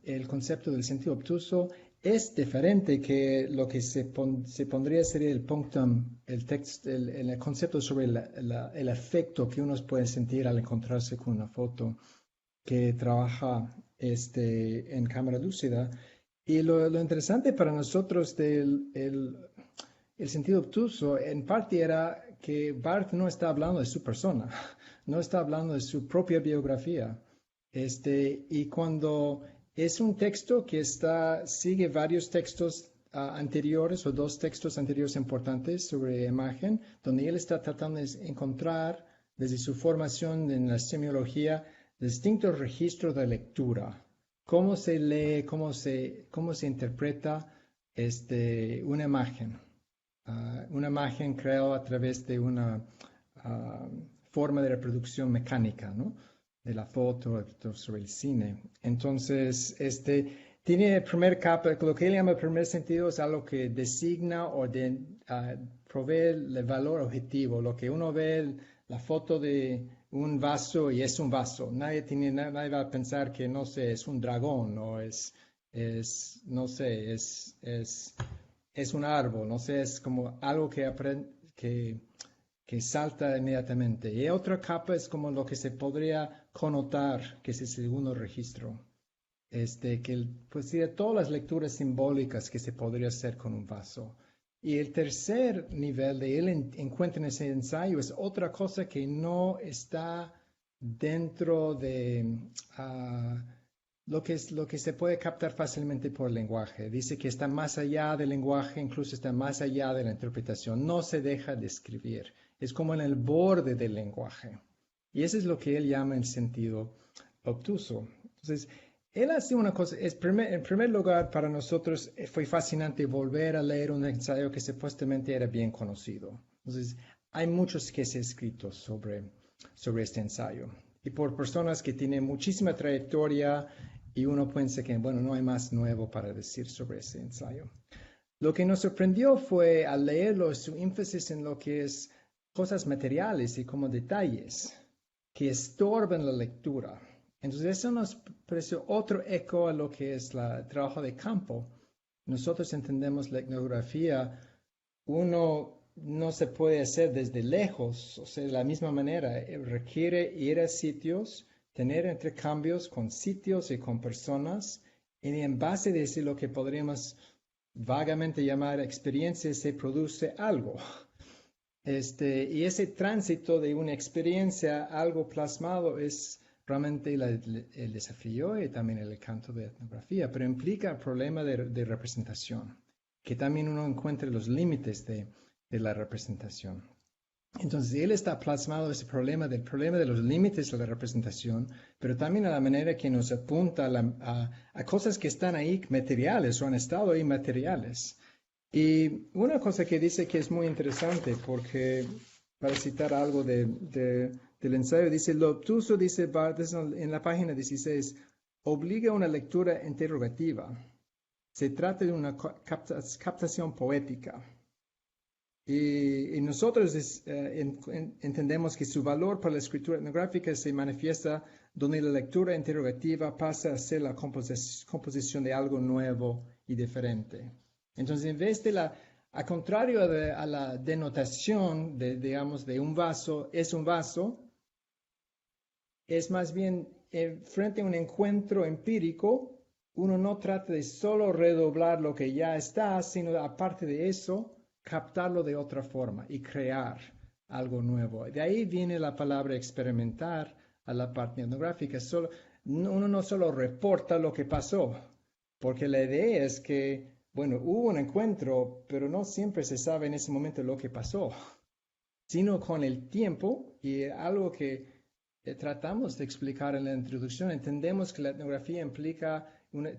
el concepto del sentido obtuso es diferente que lo que se pondría sería el punctum, el concepto sobre el efecto que uno puede sentir al encontrarse con una foto que trabaja en cámara lúcida. Y lo interesante para nosotros del el sentido obtuso en parte era que Barth no está hablando de su persona, no está hablando de su propia biografía. Y cuando es un texto que sigue varios textos anteriores o dos textos anteriores importantes sobre imagen, donde él está tratando de encontrar desde su formación en la semiología distintos registros de lectura. Cómo se lee, cómo se interpreta una imagen. Una imagen creada a través de una forma de reproducción mecánica, ¿no? De la foto, sobre el cine. Entonces, tiene el primer capa, lo que él llama el primer sentido es algo que designa o provee el valor objetivo, lo que uno ve, la foto de un vaso y es un vaso. Nadie va a pensar que, no sé, es un dragón o no sé, es un árbol, no sé, es como algo que salta inmediatamente. Y otra capa es como lo que se podría connotar, que es el segundo registro, que pues sería todas las lecturas simbólicas que se podría hacer con un vaso. Y el tercer nivel de él encuentra en ese ensayo es otra cosa que no está dentro de lo que se puede captar fácilmente por el lenguaje. Dice que está más allá del lenguaje, incluso está más allá de la interpretación. No se deja describir. Es como en el borde del lenguaje. Y eso es lo que él llama el sentido obtuso. Entonces, él hace una cosa, en primer lugar, para nosotros fue fascinante volver a leer un ensayo que supuestamente era bien conocido. Entonces, hay muchos que se han escrito sobre este ensayo. Y por personas que tienen muchísima trayectoria y uno piensa que, bueno, no hay más nuevo para decir sobre ese ensayo. Lo que nos sorprendió fue al leerlo su énfasis en lo que es cosas materiales y como detalles que estorban la lectura. Entonces eso nos pareció otro eco a lo que es el trabajo de campo. Nosotros entendemos la etnografía, uno no se puede hacer desde lejos, o sea, de la misma manera, requiere ir a sitios, tener intercambios con sitios y con personas, y en base de eso lo que podríamos vagamente llamar experiencia se produce algo. Y ese tránsito de una experiencia a algo plasmado es realmente el desafío y también el encanto de etnografía, pero implica el problema de representación, que también uno encuentra los límites de la representación. Entonces, él está plasmado ese problema de los límites de la representación, pero también a la manera que nos apunta a cosas que están ahí materiales o han estado ahí materiales. Y una cosa que dice que es muy interesante, porque para citar algo del ensayo, dice, lo obtuso, dice Barthes en la página 16, obliga a una lectura interrogativa. se trata de una captación poética. Y nosotros entendemos que su valor para la escritura etnográfica se manifiesta donde la lectura interrogativa pasa a ser la composición de algo nuevo y diferente. Entonces, en vez de a contrario a la denotación digamos, de un vaso, es un vaso, es más bien frente a un encuentro empírico, uno no trata de solo redoblar lo que ya está, sino aparte de eso, captarlo de otra forma y crear algo nuevo. De ahí viene la palabra experimentar a la parte etnográfica. Uno no solo reporta lo que pasó, porque la idea es que, bueno, hubo un encuentro, pero no siempre se sabe en ese momento lo que pasó, sino con el tiempo y algo que tratamos de explicar en la introducción. Entendemos que la etnografía implica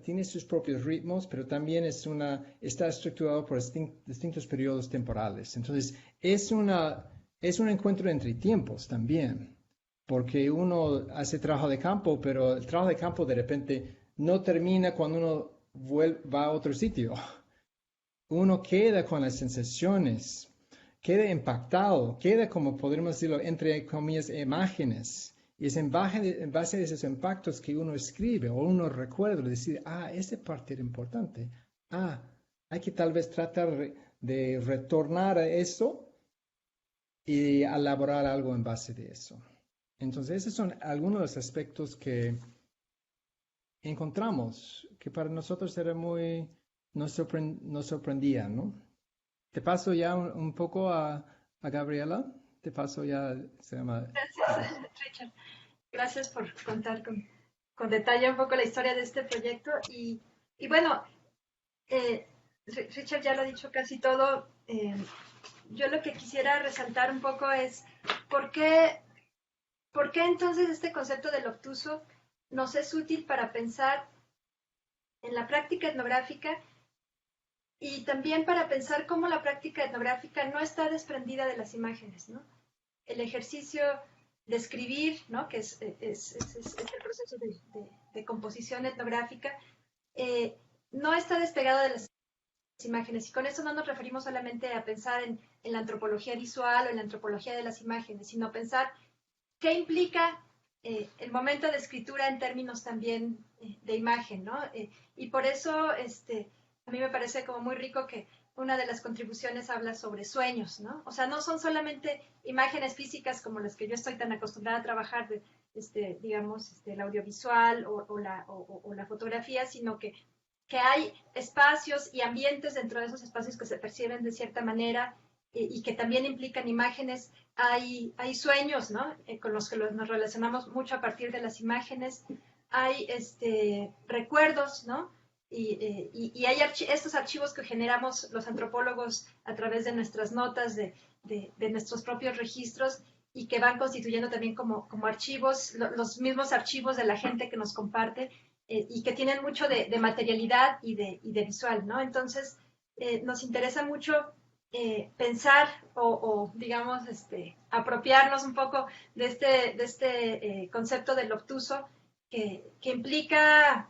tiene sus propios ritmos, pero también está estructurado por distintos periodos temporales. Entonces, es un encuentro entre tiempos también, porque uno hace trabajo de campo, pero el trabajo de campo de repente no termina cuando uno va a otro sitio. Uno queda con las sensaciones, queda impactado, queda, como podríamos decirlo, entre comillas, imágenes. Y es en base a esos impactos que uno escribe o uno recuerda, decir, esa parte era importante. Hay que tal vez tratar de retornar a eso y elaborar algo en base de eso. Entonces, esos son algunos de los aspectos que encontramos, que para nosotros nos sorprendían, ¿no? Te paso ya un poco a Gabriela. Te paso ya, se llama... Gracias, Richard. Gracias por contar con detalle un poco la historia de este proyecto. Y bueno, Richard ya lo ha dicho casi todo. Yo lo que quisiera resaltar un poco es ¿por qué entonces este concepto del obtuso nos es útil para pensar en la práctica etnográfica y también para pensar cómo la práctica etnográfica no está desprendida de las imágenes, ¿no? El ejercicio de escribir, ¿no? Que es el proceso de composición etnográfica, no está despegado de las imágenes. Y con eso no nos referimos solamente a pensar en la antropología visual o en la antropología de las imágenes, sino pensar qué implica el momento de escritura en términos también de imagen, ¿no? Y por eso a mí me parece como muy rico que una de las contribuciones habla sobre sueños, ¿no? O sea, no son solamente imágenes físicas como las que yo estoy tan acostumbrada a trabajar, digamos, el audiovisual o la fotografía, sino que hay espacios y ambientes dentro de esos espacios que se perciben de cierta manera y que también implican imágenes. Hay sueños, ¿no? Con los que nos relacionamos mucho a partir de las imágenes. Hay recuerdos, ¿no? Y hay estos archivos que generamos los antropólogos a través de nuestras notas, de nuestros propios registros, y que van constituyendo también como archivos, los mismos archivos de la gente que nos comparte, y que tienen mucho de materialidad y de visual, ¿no? Entonces, nos interesa mucho pensar o digamos, apropiarnos un poco de este concepto del obtuso, que implica...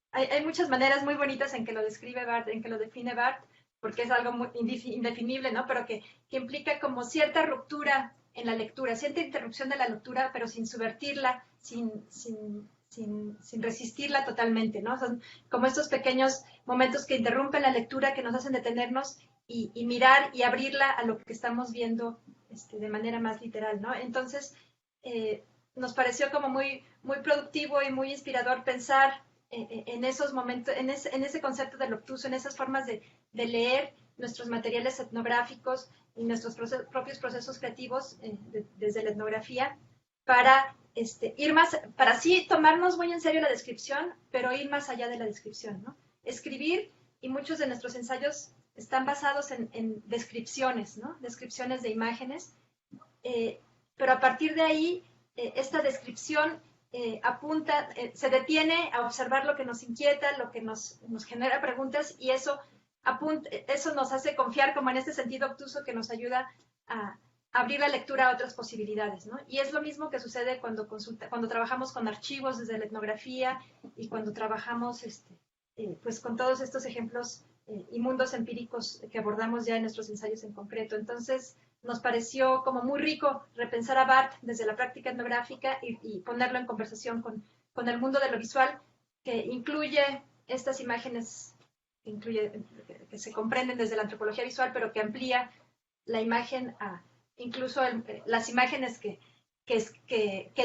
Hay muchas maneras muy bonitas en que lo describe Barthes, en que lo define Barthes, porque es algo muy indefinible, ¿no? Pero que implica como cierta ruptura en la lectura, cierta interrupción de la lectura, pero sin subvertirla, sin resistirla totalmente, ¿no? Son como estos pequeños momentos que interrumpen la lectura, que nos hacen detenernos y mirar y abrirla a lo que estamos viendo de manera más literal, ¿no? Entonces, nos pareció como muy, muy productivo y muy inspirador pensar en esos momentos, en ese concepto del obtuso, en esas formas de leer nuestros materiales etnográficos y nuestros propios procesos creativos desde la etnografía, para ir más, para sí tomarnos muy en serio la descripción, pero ir más allá de la descripción, ¿no? Escribir, y muchos de nuestros ensayos están basados en descripciones, ¿no? Descripciones de imágenes, pero a partir de ahí, esta descripción apunta, se detiene a observar lo que nos inquieta, lo que nos genera preguntas, y eso nos hace confiar como en este sentido obtuso que nos ayuda a abrir la lectura a otras posibilidades, ¿no? Y es lo mismo que sucede cuando trabajamos con archivos desde la etnografía y cuando trabajamos pues con todos estos ejemplos y mundos empíricos que abordamos ya en nuestros ensayos en concreto. Entonces, nos pareció como muy rico repensar a Barthes desde la práctica etnográfica y ponerlo en conversación con el mundo de lo visual, que incluye estas imágenes que se comprenden desde la antropología visual, pero que amplía la imagen a incluso las imágenes que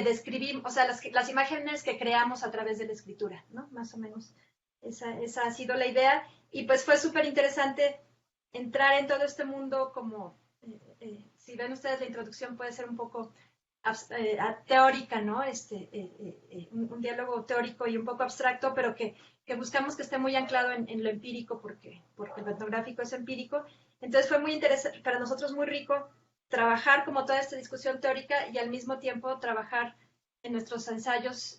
describimos, o sea, las imágenes que creamos a través de la escritura, ¿no? Más o menos esa ha sido la idea. Y pues fue súper interesante entrar en todo este mundo como, si ven ustedes la introducción puede ser un poco teórica, ¿no? Un diálogo teórico y un poco abstracto, pero que buscamos que esté muy anclado en lo empírico, porque lo etnográfico es empírico. Entonces fue muy interesante, para nosotros muy rico, trabajar como toda esta discusión teórica y al mismo tiempo trabajar en nuestros ensayos,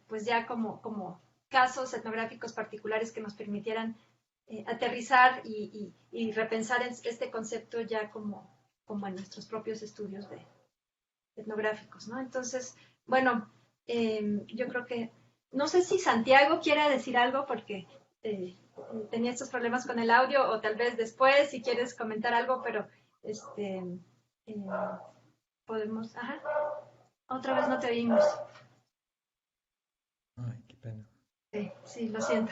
pues ya como casos etnográficos particulares que nos permitieran aterrizar y repensar este concepto ya como en nuestros propios estudios etnográficos, ¿no? Entonces, bueno, yo creo que, no sé si Santiago quiera decir algo porque tenía estos problemas con el audio, o tal vez después si quieres comentar algo, pero podemos, ajá, otra vez no te oímos. Ay, qué pena. Sí, lo siento.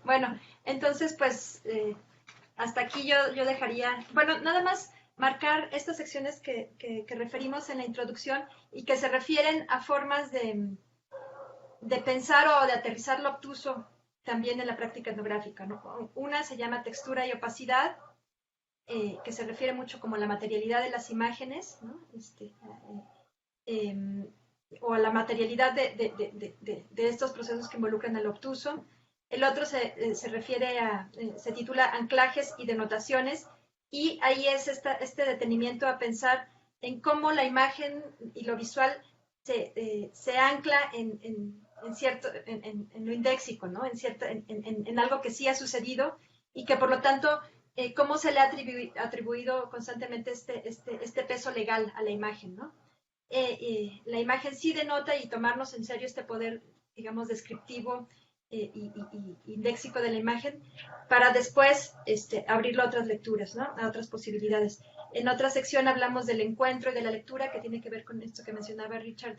Bueno, entonces pues hasta aquí yo dejaría, bueno, nada más marcar estas secciones que referimos en la introducción y que se refieren a formas de pensar o de aterrizar lo obtuso también en la práctica etnográfica, ¿no? Una se llama textura y opacidad, que se refiere mucho como a la materialidad de las imágenes, ¿no? O a la materialidad de estos procesos que involucran al obtuso. El otro se refiere se titula Anclajes y Denotaciones, y ahí es este detenimiento a pensar en cómo la imagen y lo visual se ancla en lo indéxico, ¿no? En algo que sí ha sucedido y que por lo tanto, cómo se le ha atribuido constantemente este peso legal a la imagen, ¿no? La imagen sí denota y tomarnos en serio este poder, digamos, descriptivo y indéxico de la imagen, para después abrirlo a otras lecturas, ¿no? A otras posibilidades. En otra sección hablamos del encuentro y de la lectura, que tiene que ver con esto que mencionaba Richard,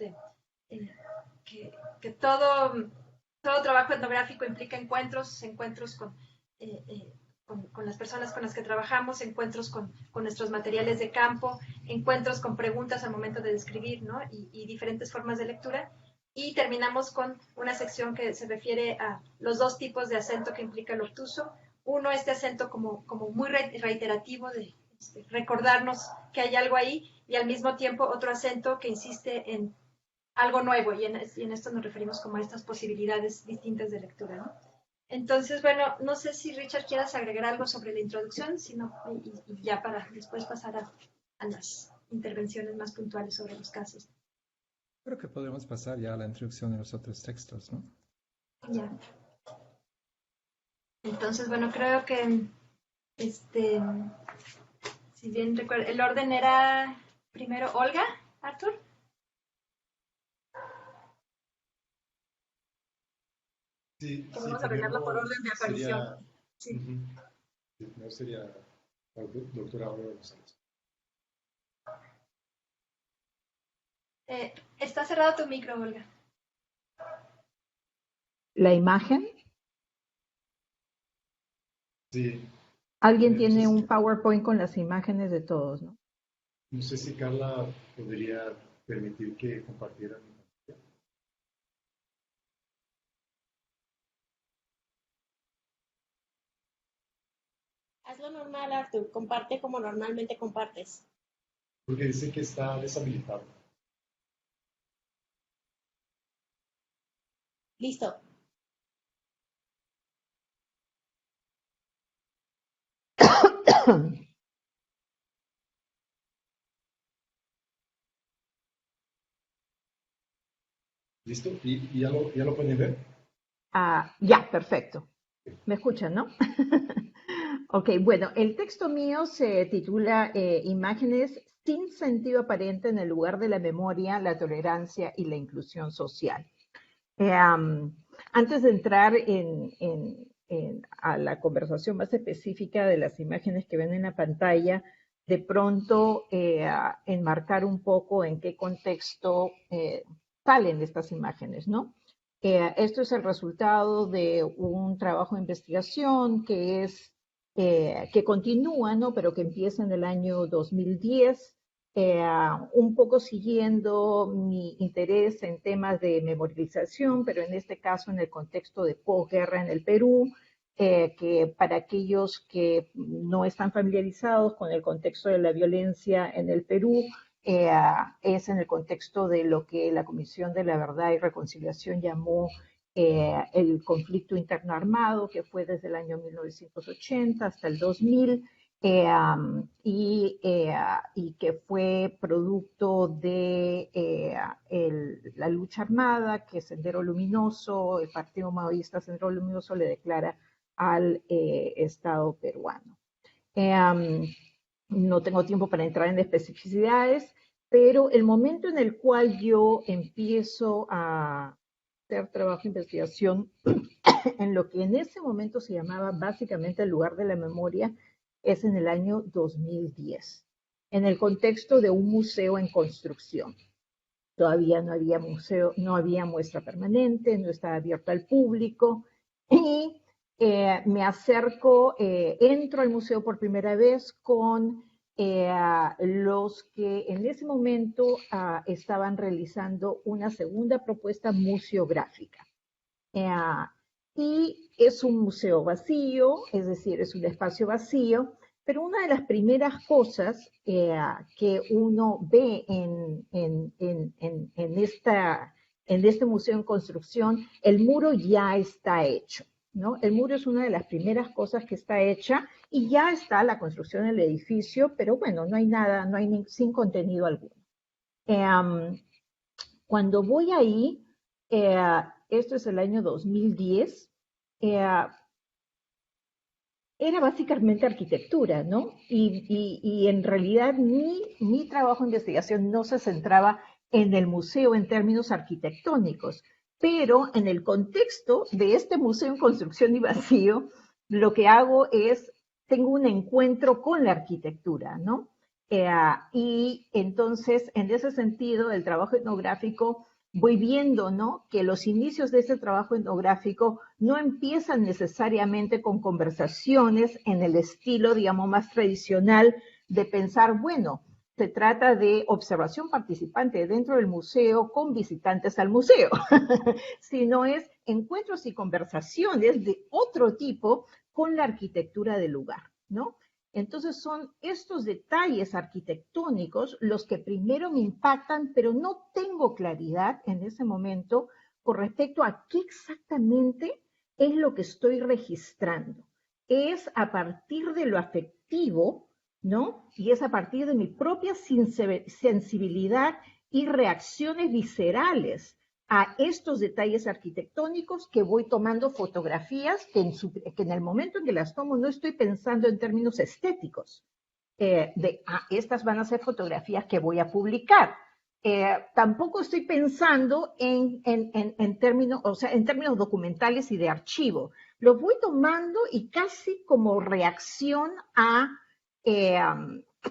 que todo trabajo etnográfico implica encuentros con las personas con las que trabajamos, encuentros con nuestros materiales de campo, encuentros con preguntas al momento de describir, ¿no? Y diferentes formas de lectura. Y terminamos con una sección que se refiere a los dos tipos de acento que implica el obtuso. Uno, este acento como muy reiterativo de recordarnos que hay algo ahí, y al mismo tiempo otro acento que insiste en algo nuevo, y en esto nos referimos como a estas posibilidades distintas de lectura, ¿no? Entonces, bueno, no sé si Richard quieras agregar algo sobre la introducción, sino, y ya para después pasar a las intervenciones más puntuales sobre los casos. Creo que podemos pasar ya a la introducción de los otros textos, ¿no? Ya. Entonces, bueno, creo que, si bien recuerdo, el orden era primero Olga, Arthur. Sí, Podemos ordenarlo por orden de aparición. Sí. Primero sería la doctora Aurora González. Está cerrado tu micro, Olga. La imagen. Sí. Alguien tiene un PowerPoint con las imágenes de todos, ¿no? No sé si Carla podría permitir que compartiera mi pantalla. Hazlo normal, Arthur. Comparte como normalmente compartes. Porque dice que está deshabilitado. Listo. ¿Listo? ¿Y ya lo pueden ver? Ya, perfecto. ¿Me escuchan, no? Ok, bueno, el texto mío se titula Imágenes sin sentido aparente en el lugar de la memoria, la tolerancia y la inclusión social. Antes de entrar en a la conversación más específica de las imágenes que ven en la pantalla, de pronto a enmarcar un poco en qué contexto salen estas imágenes, ¿no? Esto es el resultado de un trabajo de investigación que continúa, ¿no? Pero que empieza en el año 2010, un poco siguiendo mi interés en temas de memorialización, pero en este caso en el contexto de posguerra en el Perú, que para aquellos que no están familiarizados con el contexto de la violencia en el Perú, es en el contexto de lo que la Comisión de la Verdad y Reconciliación llamó el conflicto interno armado, que fue desde el año 1980 hasta el 2000, y que fue producto de la lucha armada que Sendero Luminoso, el Partido Maoísta Sendero Luminoso, le declara al Estado peruano. No tengo tiempo para entrar en especificidades, pero el momento en el cual yo empiezo a hacer trabajo de investigación en lo que en ese momento se llamaba básicamente el lugar de la memoria es en el año 2010, en el contexto de un museo en construcción. Todavía no había museo, no había muestra permanente, no estaba abierta al público, y me acerco, entro al museo por primera vez con los que en ese momento estaban realizando una segunda propuesta museográfica. Y es un museo vacío, es decir, es un espacio vacío, pero una de las primeras cosas que uno ve en este museo en construcción, el muro ya está hecho, ¿no? El muro es una de las primeras cosas que está hecha y ya está la construcción del edificio, pero bueno, no hay nada, sin contenido alguno. Cuando voy ahí, esto es el año 2010, era básicamente arquitectura, ¿no? Y en realidad mi trabajo de investigación no se centraba en el museo en términos arquitectónicos, pero en el contexto de este museo en construcción y vacío, lo que hago es, tengo un encuentro con la arquitectura, ¿no? Y entonces, en ese sentido, el trabajo etnográfico, voy viendo, ¿no?, que los inicios de ese trabajo etnográfico no empiezan necesariamente con conversaciones en el estilo, digamos, más tradicional de pensar, bueno, se trata de observación participante dentro del museo con visitantes al museo, sino es encuentros y conversaciones de otro tipo con la arquitectura del lugar, ¿no? Entonces son estos detalles arquitectónicos los que primero me impactan, pero no tengo claridad en ese momento con respecto a qué exactamente es lo que estoy registrando. Es a partir de lo afectivo, ¿no? Y es a partir de mi propia sensibilidad y reacciones viscerales a estos detalles arquitectónicos que voy tomando fotografías que en el momento en que las tomo no estoy pensando en términos estéticos, estas van a ser fotografías que voy a publicar. Tampoco estoy pensando en términos, o sea, en términos documentales y de archivo. Los voy tomando y casi como reacción a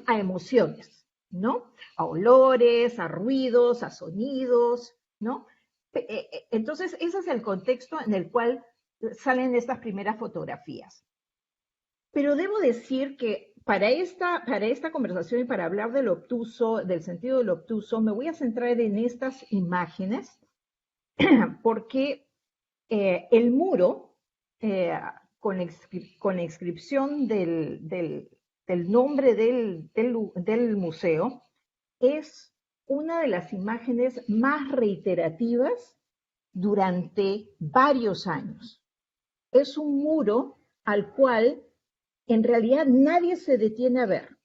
emociones, ¿no? A olores, a ruidos, a sonidos, ¿no? Entonces, ese es el contexto en el cual salen estas primeras fotografías. Pero debo decir que para esta conversación y para hablar del obtuso, del sentido del obtuso, me voy a centrar en estas imágenes porque el muro, con la inscripción del nombre del museo, es una de las imágenes más reiterativas durante varios años. Es un muro al cual en realidad nadie se detiene a ver,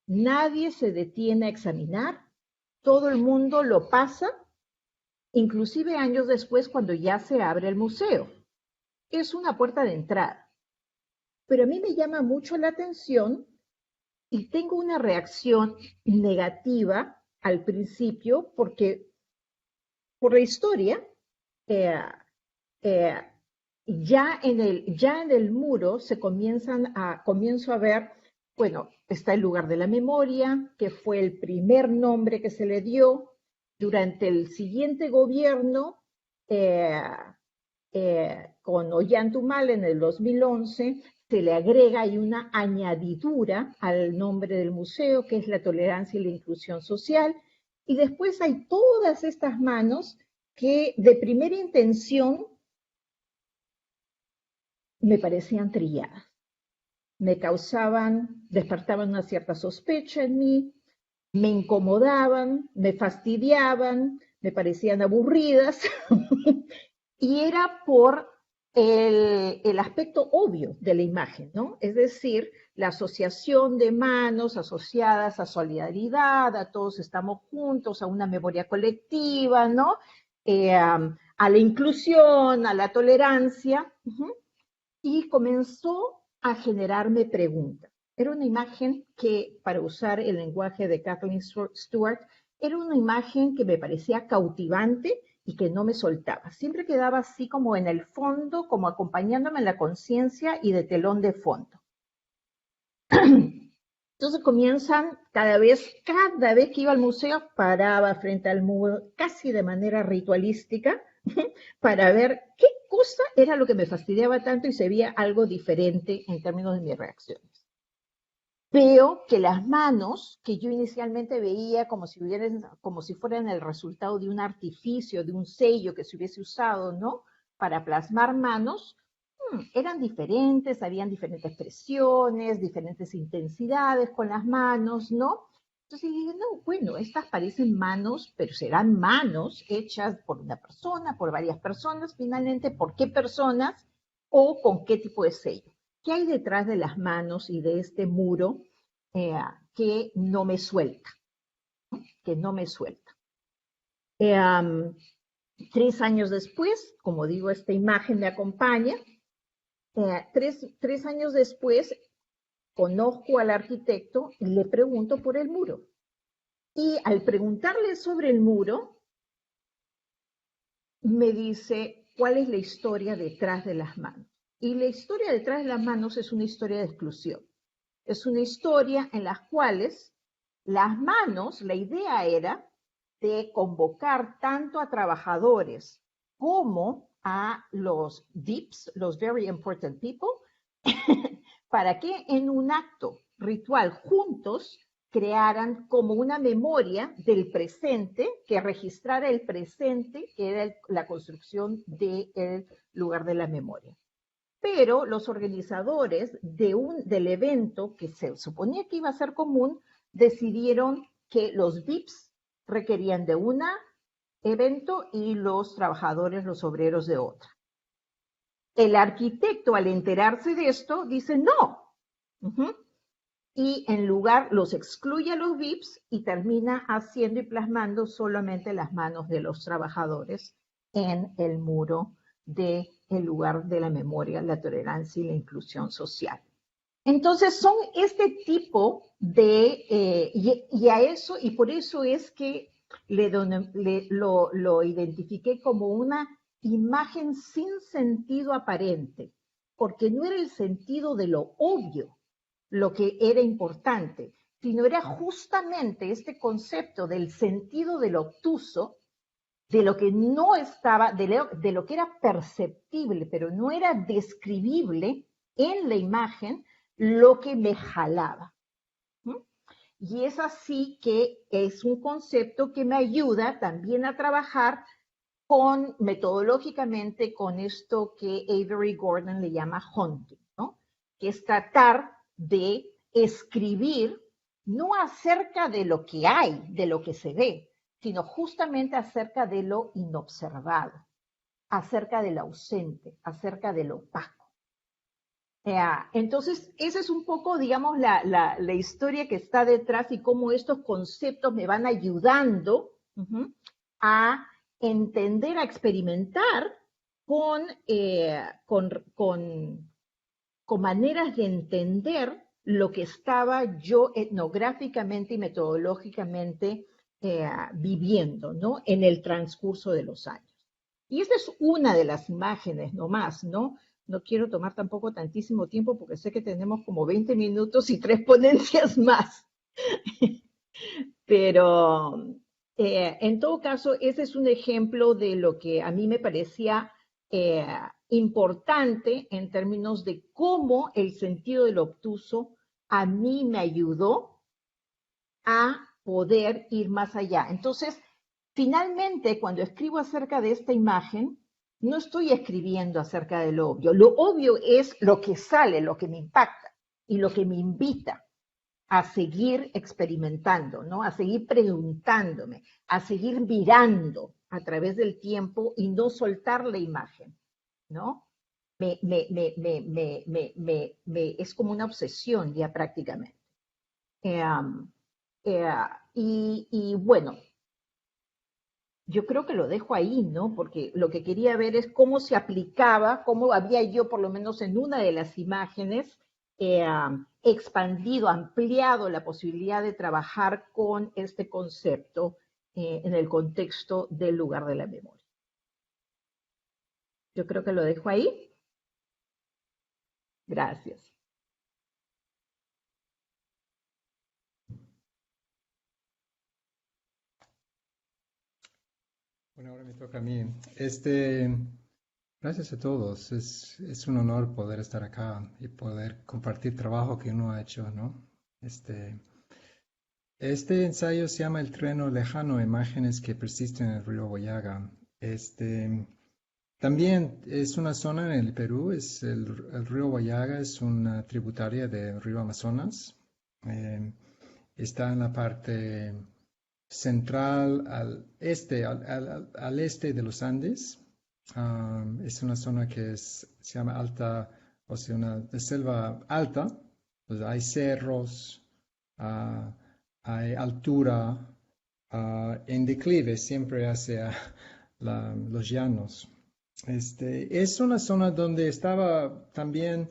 nadie se detiene a examinar, todo el mundo lo pasa, inclusive años después cuando ya se abre el museo. Es una puerta de entrada. Pero a mí me llama mucho la atención y tengo una reacción negativa al principio porque por la historia ya en el muro comienzo a ver, bueno, está el lugar de la memoria, que fue el primer nombre que se le dio. Durante el siguiente gobierno, con Ollantaytamala en el 2011, se le agrega y una añadidura al nombre del museo, que es la tolerancia y la inclusión social. Y después hay todas estas manos que de primera intención me parecían trilladas, despertaban una cierta sospecha en mí, me incomodaban, me fastidiaban, me parecían aburridas, y era por el aspecto obvio de la imagen, ¿no? Es decir, la asociación de manos asociadas a solidaridad, a todos estamos juntos, a una memoria colectiva, ¿no? A la inclusión, a la tolerancia. Y comenzó a generarme preguntas. Era una imagen que, para usar el lenguaje de Kathleen Stewart, era una imagen que me parecía cautivante y que no me soltaba. Siempre quedaba así como en el fondo, como acompañándome en la conciencia y de telón de fondo. Entonces comienzan, cada vez que iba al museo, paraba frente al muro, casi de manera ritualística, para ver qué cosa era lo que me fastidiaba tanto y se veía algo diferente en términos de mis reacciones. Veo que las manos, que yo inicialmente veía como si fueran el resultado de un artificio, de un sello que se hubiese usado, ¿no?, para plasmar manos, eran diferentes, habían diferentes presiones, diferentes intensidades con las manos, ¿no? Entonces dije, no, bueno, estas parecen manos, pero serán manos hechas por una persona, por varias personas, finalmente, ¿por qué personas o con qué tipo de sello? ¿Qué hay detrás de las manos y de este muro que no me suelta? Que no me suelta. 3 años después, como digo, esta imagen me acompaña. 3 años después, conozco al arquitecto y le pregunto por el muro. Y al preguntarle sobre el muro, me dice cuál es la historia detrás de las manos. Y la historia detrás de las manos es una historia de exclusión. Es una historia en la cuales las manos, la idea era de convocar tanto a trabajadores como a los VIPs, los Very Important People, para que en un acto ritual juntos crearan como una memoria del presente, que registrara el presente, que era la construcción del lugar de la memoria. Pero los organizadores del evento, que se suponía que iba a ser común, decidieron que los VIPs requerían de un evento y los trabajadores, los obreros, de otra. El arquitecto, al enterarse de esto, dice no. Y en lugar los excluye a los VIPs y termina haciendo y plasmando solamente las manos de los trabajadores en el muro del lugar de la memoria, la tolerancia y la inclusión social. Entonces son este tipo de, y a eso, y por eso es que lo identifiqué como una imagen sin sentido aparente, porque no era el sentido de lo obvio lo que era importante, sino era justamente este concepto del sentido del obtuso, de lo que no estaba, de lo que era perceptible, pero no era describible en la imagen, lo que me jalaba. Y es así que es un concepto que me ayuda también a trabajar metodológicamente con esto que Avery Gordon le llama hunting, ¿no? Que es tratar de escribir no acerca de lo que hay, de lo que se ve, sino justamente acerca de lo inobservado, acerca de lo ausente, acerca de lo opaco. Entonces, esa es un poco, digamos, la historia que está detrás y cómo estos conceptos me van ayudando a entender, a experimentar con maneras de entender lo que estaba yo etnográficamente y metodológicamente viviendo, ¿no?, en el transcurso de los años. Y esta es una de las imágenes nomás, ¿no? No quiero tomar tampoco tantísimo tiempo porque sé que tenemos como 20 minutos y 3 ponencias más. Pero en todo caso, ese es un ejemplo de lo que a mí me parecía importante en términos de cómo el sentido del obtuso a mí me ayudó a poder ir más allá. Entonces, finalmente, cuando escribo acerca de esta imagen, no estoy escribiendo acerca de lo obvio. Lo obvio es lo que sale, lo que me impacta y lo que me invita a seguir experimentando, ¿no? A seguir preguntándome, a seguir mirando a través del tiempo y no soltar la imagen, ¿no? Es como una obsesión ya prácticamente. Y bueno, yo creo que lo dejo ahí, ¿no? Porque lo que quería ver es cómo se aplicaba, cómo había yo, por lo menos en una de las imágenes, expandido, ampliado la posibilidad de trabajar con este concepto en el contexto del lugar de la memoria. Yo creo que lo dejo ahí. Gracias. Bueno, ahora me toca a mí. Gracias a todos. Es un honor poder estar acá y poder compartir trabajo que uno ha hecho, ¿no? Este ensayo se llama El Trueno Lejano, imágenes que persisten en el río Huallaga. También es una zona en el Perú, el río Huallaga es una tributaria del río Amazonas. Está en la parte central al este, al este de los Andes. Es una zona que se llama alta, o sea, una selva alta. Pues hay cerros, hay altura, en declive siempre hacia los llanos. Es una zona donde estaba también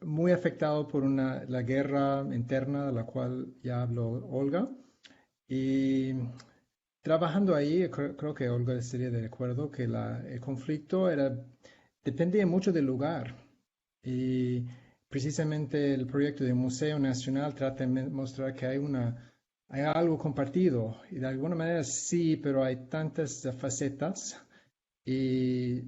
muy afectado por la guerra interna de la cual ya habló Olga. Y trabajando ahí, creo que Olga estaría de acuerdo que el conflicto dependía mucho del lugar. Y precisamente el proyecto del Museo Nacional trata de mostrar que hay algo compartido. Y de alguna manera sí, pero hay tantas facetas y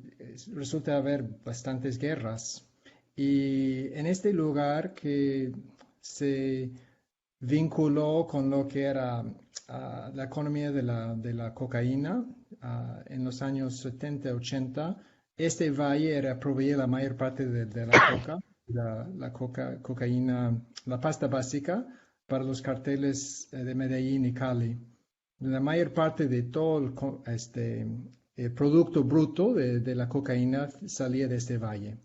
resulta haber bastantes guerras. Y en este lugar que se vinculó con lo que era la economía de la cocaína en los años 70, 80, este valle proveía la mayor parte de la cocaína, la pasta básica para los carteles de Medellín y Cali. La mayor parte de todo el producto bruto de la cocaína salía de este valle.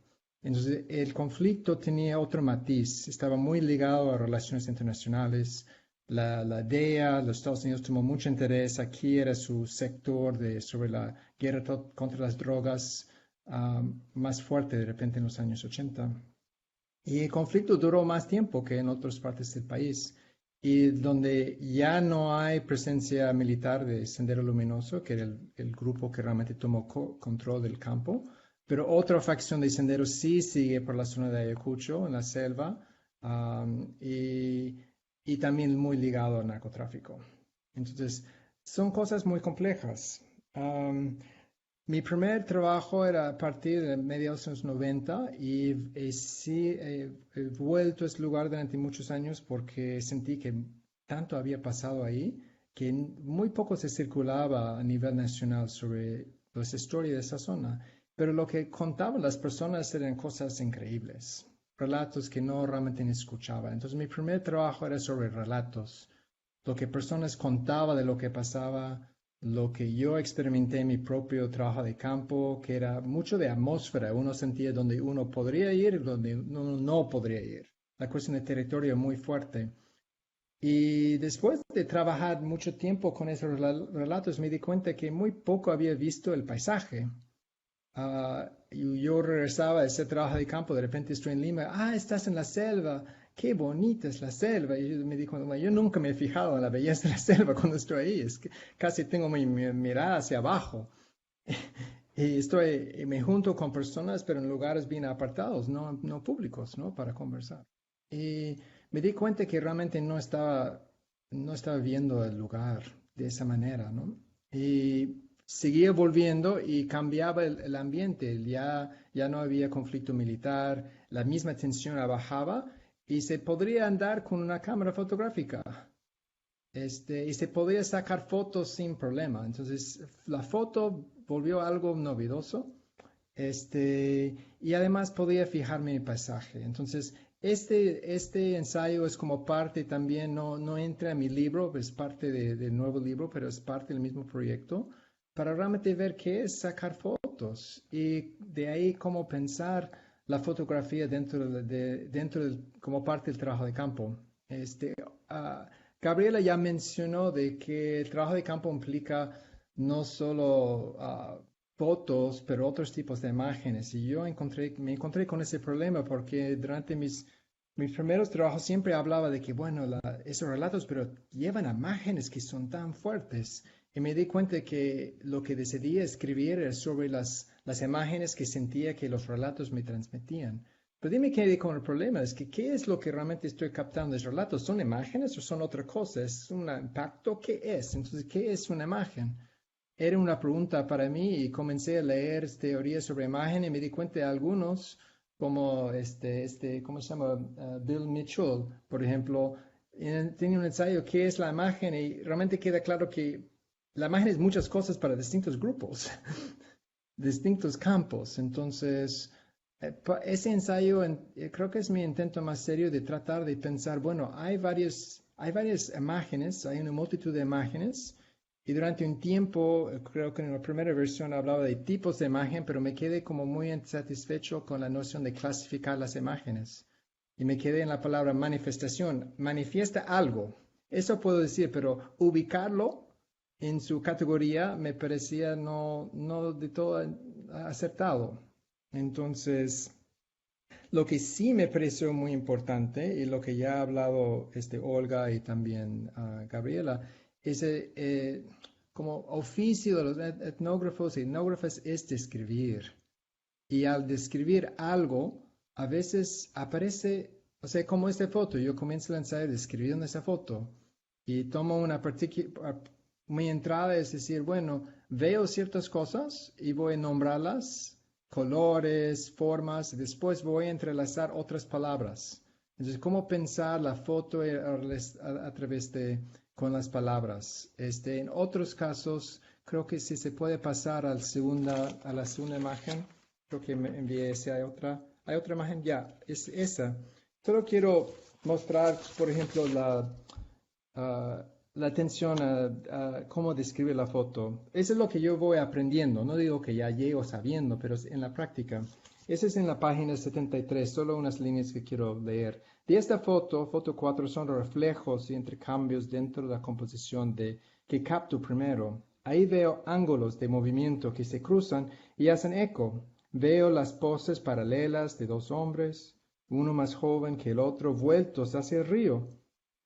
Entonces, el conflicto tenía otro matiz, estaba muy ligado a relaciones internacionales. La DEA, los Estados Unidos tomó mucho interés, aquí era su sector sobre la guerra contra las drogas más fuerte de repente en los años 80. Y el conflicto duró más tiempo que en otras partes del país. Y donde ya no hay presencia militar de Sendero Luminoso, que era el grupo que realmente tomó control del campo, pero otra facción de senderos sí sigue por la zona de Ayacucho, en la selva, y también muy ligado al narcotráfico. Entonces, son cosas muy complejas. Mi primer trabajo era a partir de mediados de los 90 y sí he vuelto a ese lugar durante muchos años porque sentí que tanto había pasado ahí que muy poco se circulaba a nivel nacional sobre la historia de esa zona. Pero lo que contaban las personas eran cosas increíbles, relatos que no realmente ni escuchaba. Entonces mi primer trabajo era sobre relatos, lo que personas contaban de lo que pasaba, lo que yo experimenté en mi propio trabajo de campo, que era mucho de atmósfera. Uno sentía donde uno podría ir y donde uno no podría ir. La cuestión de territorio muy fuerte. Y después de trabajar mucho tiempo con esos relatos, me di cuenta que muy poco había visto el paisaje. Yo regresaba a ese trabajo de campo, de repente estoy en Lima, estás en la selva, qué bonita es la selva. Y yo me dijo, "No, yo nunca me he fijado en la belleza de la selva cuando estoy ahí, es que casi tengo mi mirada hacia abajo. Y me junto con personas, pero en lugares bien apartados, no públicos, ¿no? Para conversar. Y me di cuenta que realmente no estaba viendo el lugar de esa manera, ¿no? Y seguía volviendo y cambiaba el ambiente, ya no había conflicto militar, la misma tensión bajaba y se podría andar con una cámara fotográfica. Y se podía sacar fotos sin problema. Entonces, la foto volvió algo novedoso. Y además podía fijarme en el paisaje. Entonces, este ensayo es como parte también, no entra en mi libro, es parte del nuevo libro, pero es parte del mismo proyecto, para realmente ver qué es sacar fotos y de ahí cómo pensar la fotografía como parte del trabajo de campo. Ah, Gabriela ya mencionó de que el trabajo de campo implica no solo fotos, pero otros tipos de imágenes. Y yo me encontré con ese problema porque durante mis primeros trabajos siempre hablaba de que, bueno, esos relatos, pero llevan imágenes que son tan fuertes. Y me di cuenta que lo que decidí escribir era sobre las imágenes que sentía que los relatos me transmitían. Pero dime qué con el problema, es que ¿qué es lo que realmente estoy captando de los relatos? ¿Son imágenes o son otra cosa? ¿Es un impacto? ¿Qué es? Entonces, ¿qué es una imagen? Era una pregunta para mí y comencé a leer teorías sobre imagen y me di cuenta de algunos, como ¿cómo se llama? Bill Mitchell, por ejemplo, tiene un ensayo ¿qué es la imagen? Y realmente queda claro que la imagen es muchas cosas para distintos grupos, distintos campos. Entonces, ese ensayo creo que es mi intento más serio de tratar de pensar, bueno, hay varias imágenes, hay una multitud de imágenes, y durante un tiempo, creo que en la primera versión hablaba de tipos de imagen, pero me quedé como muy insatisfecho con la noción de clasificar las imágenes. Y me quedé en la palabra manifestación. Manifiesta algo. Eso puedo decir, pero ubicarlo en su categoría me parecía no de todo acertado. Entonces, lo que sí me pareció muy importante y lo que ya ha hablado Olga y también Gabriela, es como oficio de los etnógrafos y etnógrafas es describir. Y al describir algo, a veces aparece, o sea, como esta foto, yo comienzo el ensayo describiendo esa foto y tomo mi entrada es decir, bueno, veo ciertas cosas y voy a nombrarlas, colores, formas, después voy a entrelazar otras palabras. Entonces, ¿cómo pensar la foto a través con las palabras? En otros casos, creo que si se puede pasar a la segunda imagen, creo que me envié esa, hay otra imagen, ya, es esa. Solo quiero mostrar, por ejemplo, la atención a cómo describir la foto. Eso es lo que yo voy aprendiendo. No digo que ya llego sabiendo, pero en la práctica. Esa es en la página 73, solo unas líneas que quiero leer. De esta foto 4, son reflejos y intercambios dentro de la composición que capto primero. Ahí veo ángulos de movimiento que se cruzan y hacen eco. Veo las poses paralelas de dos hombres, uno más joven que el otro, vueltos hacia el río,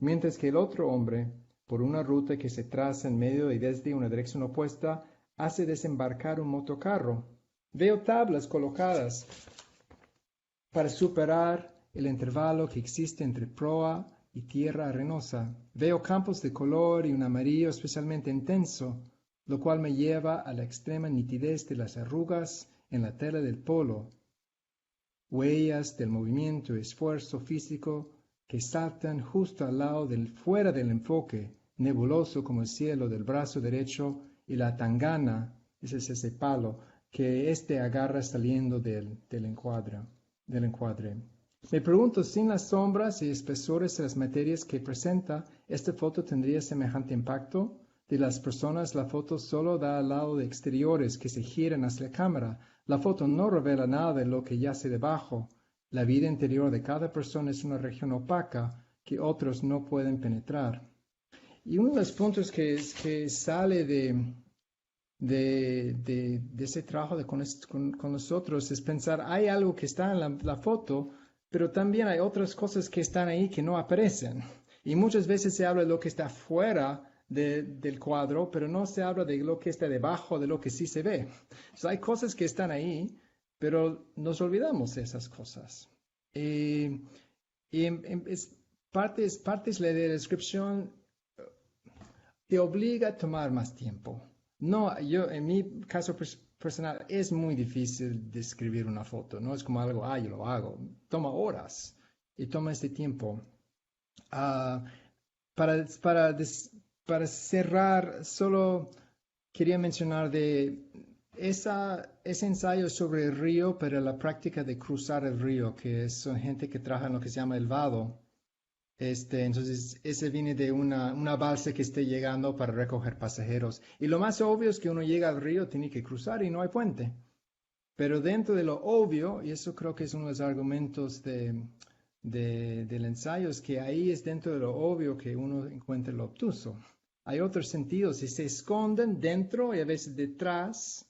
mientras que el otro hombre, por una ruta que se traza en medio y desde una dirección opuesta, hace desembarcar un motocarro. Veo tablas colocadas para superar el intervalo que existe entre proa y tierra arenosa. Veo campos de color y un amarillo especialmente intenso, lo cual me lleva a la extrema nitidez de las arrugas en la tela del polo. Huellas del movimiento y esfuerzo físico que saltan justo al lado fuera del enfoque, nebuloso como el cielo del brazo derecho y la tangana, ese es ese palo, que agarra saliendo del encuadre. Me pregunto, sin las sombras y espesores de las materias que presenta, ¿esta foto tendría semejante impacto? De las personas, la foto solo da al lado de exteriores que se giran hacia la cámara. La foto no revela nada de lo que yace debajo. La vida interior de cada persona es una región opaca que otros no pueden penetrar. Y uno de los puntos que sale de ese trabajo con nosotros es pensar, hay algo que está en la foto, pero también hay otras cosas que están ahí que no aparecen. Y muchas veces se habla de lo que está fuera del cuadro, pero no se habla de lo que está debajo de lo que sí se ve. Entonces, hay cosas que están ahí, pero nos olvidamos de esas cosas. Partes de la descripción te obliga a tomar más tiempo. No, yo en mi caso personal es muy difícil describir una foto, no es como algo, yo lo hago, toma horas y toma este tiempo. Ah, para cerrar, solo quería mencionar de ese ensayo sobre el río, pero la práctica de cruzar el río, que son gente que trabaja en lo que se llama el vado. Entonces, ese viene de una balsa que esté llegando para recoger pasajeros. Y lo más obvio es que uno llega al río, tiene que cruzar y no hay puente. Pero dentro de lo obvio, y eso creo que es uno de los argumentos del ensayo, es que ahí es dentro de lo obvio que uno encuentra lo obtuso. Hay otros sentidos y se esconden dentro y a veces detrás,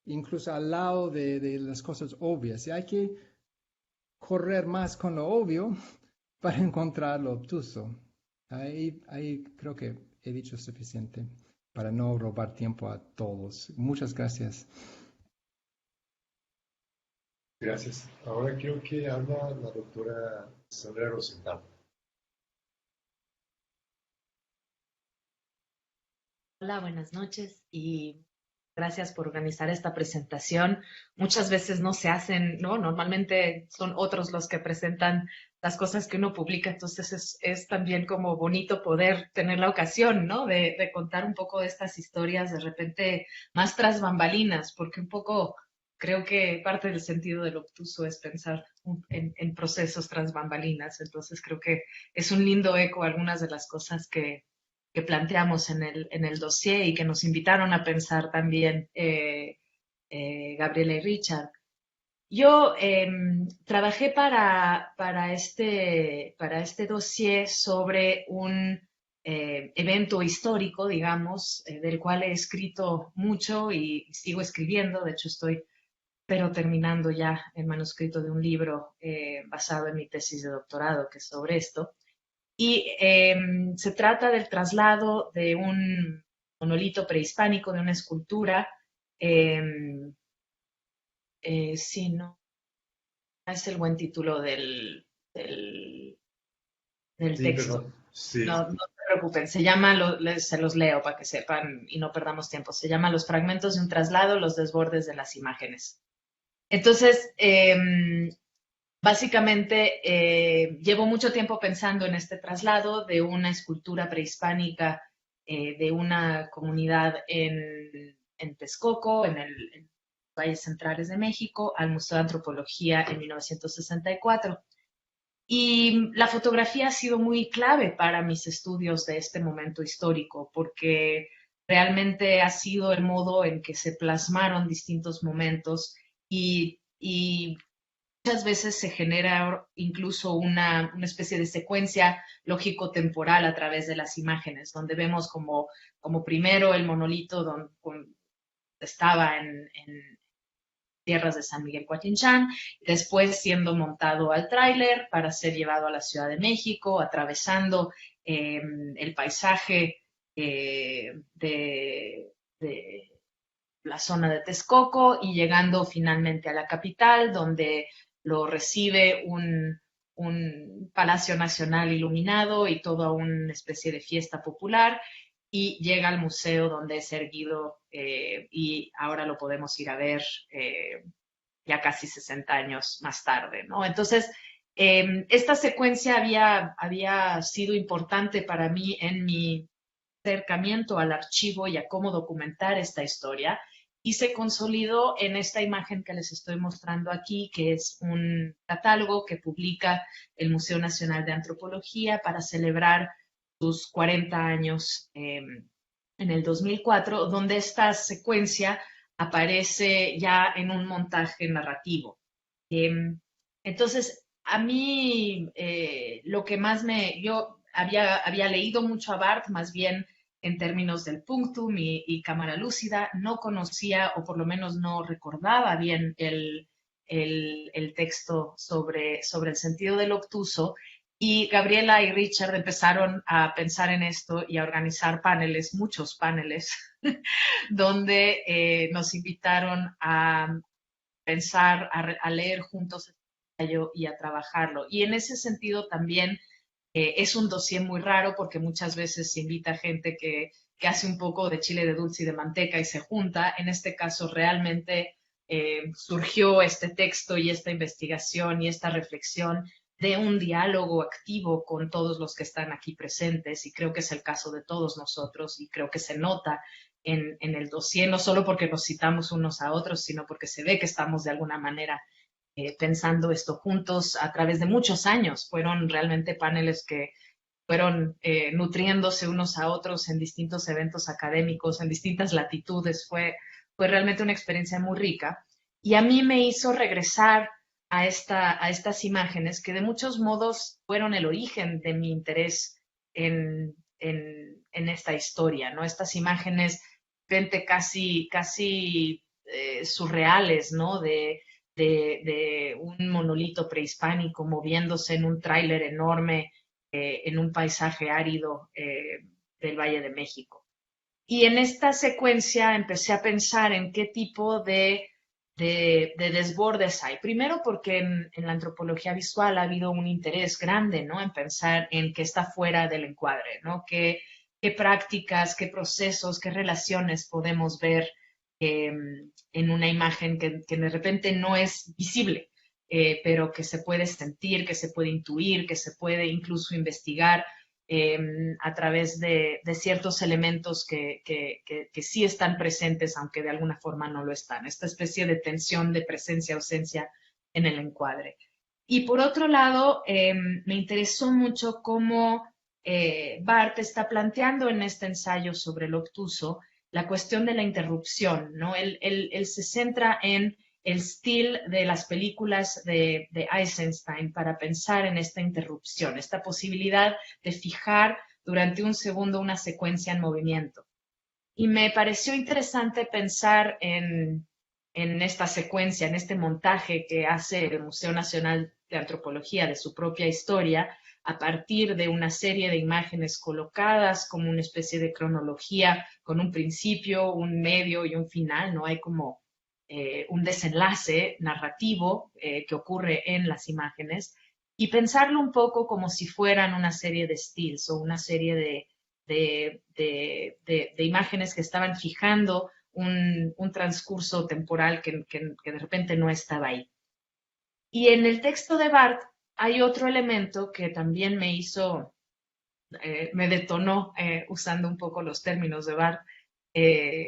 incluso al lado de las cosas obvias. Y hay que correr más con lo obvio para encontrar lo obtuso. Ahí creo que he dicho suficiente para no robar tiempo a todos. Muchas gracias. Gracias. Ahora creo que habla la doctora Sandra Rosenthal. Hola, buenas noches y gracias por organizar esta presentación. Muchas veces no se hacen, ¿no? Normalmente son otros los que presentan las cosas que uno publica, entonces es también como bonito poder tener la ocasión, ¿no? De contar un poco de estas historias de repente más tras bambalinas, porque un poco creo que parte del sentido del obtuso es pensar en procesos tras bambalinas, entonces creo que es un lindo eco a algunas de las cosas que planteamos en el dossier y que nos invitaron a pensar también Gabriela y Richard. Yo trabajé para este dossier sobre un evento histórico, digamos, del cual he escrito mucho y sigo escribiendo. De hecho, estoy terminando ya el manuscrito de un libro basado en mi tesis de doctorado, que es sobre esto. Y se trata del traslado de un monolito prehispánico, de una escultura. Sí, no es el buen título del Sí, texto. perdón. Sí. No se preocupen, se llama, se los leo para que sepan y no perdamos tiempo. Se llama Los fragmentos de un traslado, los desbordes de las imágenes. Entonces, básicamente, llevo mucho tiempo pensando en este traslado de una escultura prehispánica de una comunidad en Texcoco, en los valles centrales de México, al Museo de Antropología en 1964. Y la fotografía ha sido muy clave para mis estudios de este momento histórico, porque realmente ha sido el modo en que se plasmaron distintos momentos y muchas veces se genera incluso una especie de secuencia lógico-temporal a través de las imágenes, donde vemos como primero el monolito donde estaba en tierras de San Miguel Coatinchán, después siendo montado al tráiler para ser llevado a la Ciudad de México, atravesando el paisaje de la zona de Texcoco y llegando finalmente a la capital, donde lo recibe un Palacio Nacional iluminado y toda una especie de fiesta popular, y llega al museo donde es erguido y ahora lo podemos ir a ver ya casi 60 años más tarde, ¿no? Entonces, esta secuencia había sido importante para mí en mi acercamiento al archivo y a cómo documentar esta historia, y se consolidó en esta imagen que les estoy mostrando aquí, que es un catálogo que publica el Museo Nacional de Antropología para celebrar sus 40 años en el 2004, donde esta secuencia aparece ya en un montaje narrativo. Entonces, a mí lo que más yo había leído mucho a Barthes, más bien en términos del punctum y cámara lúcida, no conocía, o por lo menos no recordaba bien el el texto sobre el sentido del obtuso. Y Gabriela y Richard empezaron a pensar en esto y a organizar paneles, muchos paneles, donde nos invitaron a pensar, a leer juntos el ensayo y a trabajarlo. Y en ese sentido también es un dossier muy raro porque muchas veces se invita gente que hace un poco de chile de dulce y de manteca y se junta. En este caso realmente surgió este texto y esta investigación y esta reflexión de un diálogo activo con todos los que están aquí presentes, y creo que es el caso de todos nosotros, y creo que se nota en el dossier, no solo porque nos citamos unos a otros, sino porque se ve que estamos de alguna manera pensando esto juntos a través de muchos años. Fueron realmente paneles que fueron nutriéndose unos a otros en distintos eventos académicos, en distintas latitudes. Fue realmente una experiencia muy rica. Y a mí me hizo regresar a estas imágenes que de muchos modos fueron el origen de mi interés en esta historia, ¿no? Estas imágenes casi surreales, ¿no? De un monolito prehispánico moviéndose en un tráiler enorme en un paisaje árido del Valle de México. Y en esta secuencia empecé a pensar en qué tipo de desbordes hay. Primero porque en la antropología visual ha habido un interés grande, ¿no? En pensar en qué está fuera del encuadre, ¿no? Qué prácticas, qué procesos, qué relaciones podemos ver en una imagen que de repente no es visible, pero que se puede sentir, que se puede intuir, que se puede incluso investigar a través de ciertos elementos que sí están presentes, aunque de alguna forma no lo están. Esta especie de tensión de presencia-ausencia en el encuadre. Y por otro lado, me interesó mucho cómo Barthes está planteando en este ensayo sobre el obtuso la cuestión de la interrupción, ¿no? Él se centra en el estilo de las películas de Eisenstein para pensar en esta interrupción, esta posibilidad de fijar durante un segundo una secuencia en movimiento. Y me pareció interesante pensar en esta secuencia, en este montaje que hace el Museo Nacional de Antropología de su propia historia, a partir de una serie de imágenes colocadas como una especie de cronología con un principio, un medio y un final, ¿no? Hay como un desenlace narrativo que ocurre en las imágenes, y pensarlo un poco como si fueran una serie de stills o una serie de imágenes que estaban fijando un transcurso temporal que de repente no estaba ahí. Y en el texto de Barthes hay otro elemento que también me hizo, me detonó, usando un poco los términos de Barthes,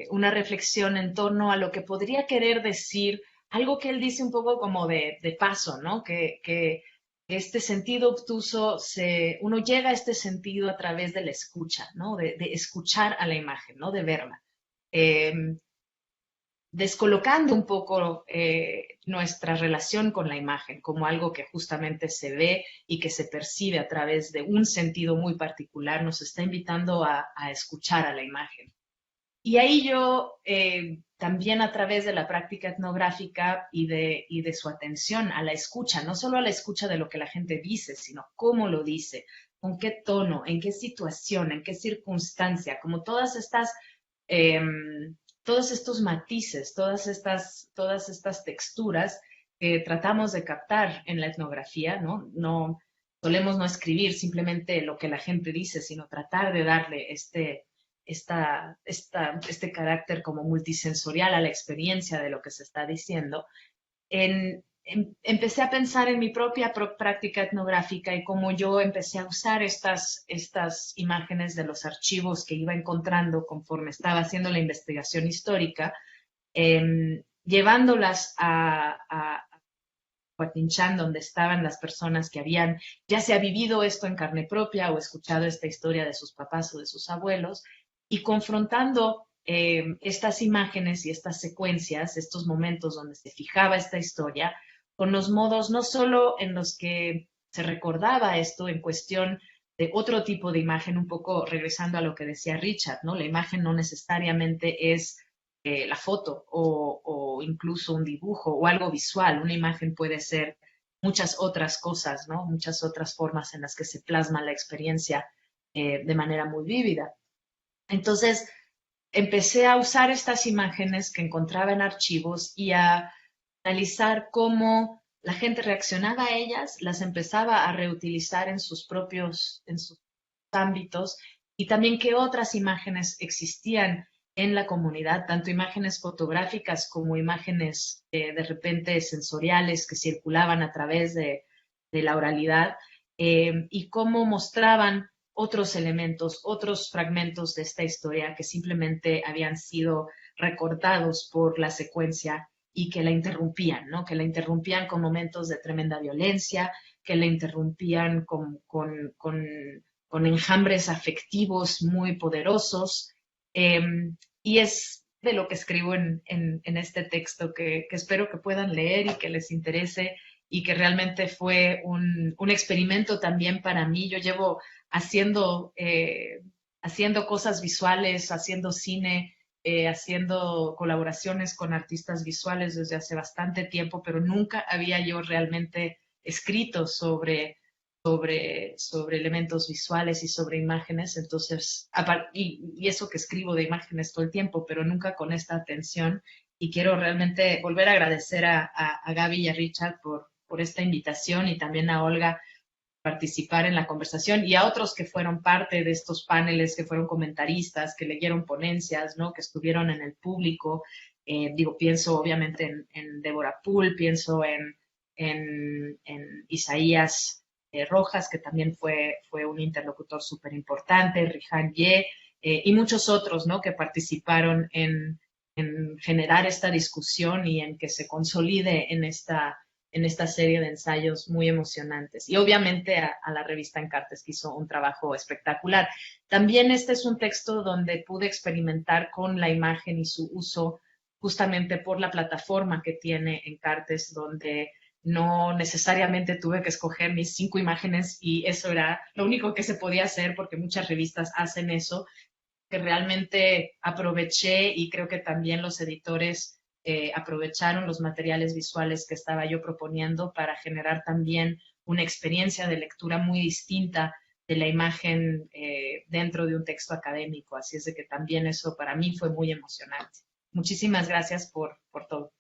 una reflexión en torno a lo que podría querer decir algo que él dice un poco como de paso, ¿no? Que este sentido obtuso, uno llega a este sentido a través de la escucha, ¿no? De escuchar a la imagen, ¿no? De verla. Descolocando un poco nuestra relación con la imagen como algo que justamente se ve y que se percibe a través de un sentido muy particular, nos está invitando a escuchar a la imagen. Y ahí yo, también a través de la práctica etnográfica y de su atención a la escucha, no solo a la escucha de lo que la gente dice, sino cómo lo dice, con qué tono, en qué situación, en qué circunstancia, como todas estas, todos estos matices, todas estas texturas que tratamos de captar en la etnografía, ¿no? Solemos no escribir simplemente lo que la gente dice, sino tratar de darle este carácter como multisensorial a la experiencia de lo que se está diciendo. Empecé a pensar en mi propia práctica etnográfica y cómo yo empecé a usar estas imágenes de los archivos que iba encontrando conforme estaba haciendo la investigación histórica, llevándolas a Huatinchán, donde estaban las personas que habían ya sea vivido esto en carne propia o escuchado esta historia de sus papás o de sus abuelos, y confrontando estas imágenes y estas secuencias, estos momentos donde se fijaba esta historia, con los modos no solo en los que se recordaba esto en cuestión de otro tipo de imagen, un poco regresando a lo que decía Richard, ¿no? La imagen no necesariamente es la foto o incluso un dibujo o algo visual. Una imagen puede ser muchas otras cosas, ¿no? Muchas otras formas en las que se plasma la experiencia de manera muy vívida. Entonces, empecé a usar estas imágenes que encontraba en archivos y a analizar cómo la gente reaccionaba a ellas, las empezaba a reutilizar en sus propios ámbitos y también qué otras imágenes existían en la comunidad, tanto imágenes fotográficas como imágenes de repente sensoriales que circulaban a través de la oralidad y cómo mostraban otros elementos, otros fragmentos de esta historia que simplemente habían sido recortados por la secuencia y que la interrumpían, ¿no? Que la interrumpían con momentos de tremenda violencia, que la interrumpían con enjambres afectivos muy poderosos. Y es de lo que escribo en este texto que espero que puedan leer y que les interese y que realmente fue un experimento también para mí. Yo llevo haciendo cosas visuales, haciendo cine, haciendo colaboraciones con artistas visuales desde hace bastante tiempo, pero nunca había yo realmente escrito sobre elementos visuales y sobre imágenes, entonces, y eso que escribo de imágenes todo el tiempo, pero nunca con esta atención, y quiero realmente volver a agradecer a Gaby y a Richard por esta invitación y también a Olga participar en la conversación y a otros que fueron parte de estos paneles, que fueron comentaristas, que leyeron ponencias, ¿no? Que estuvieron en el público. Pienso obviamente en Deborah Poole, pienso en Isaías Rojas, que también fue un interlocutor súper importante, Rihan Ye, y muchos otros, ¿no? Que participaron en generar esta discusión y en que se consolide en esta serie de ensayos muy emocionantes. Y obviamente a la revista Encartes, que hizo un trabajo espectacular. También este es un texto donde pude experimentar con la imagen y su uso justamente por la plataforma que tiene Encartes, donde no necesariamente tuve que escoger mis 5 imágenes y eso era lo único que se podía hacer porque muchas revistas hacen eso, que realmente aproveché y creo que también los editores aprovecharon los materiales visuales que estaba yo proponiendo para generar también una experiencia de lectura muy distinta de la imagen dentro de un texto académico. Así es de que también eso para mí fue muy emocionante. Muchísimas gracias por todo.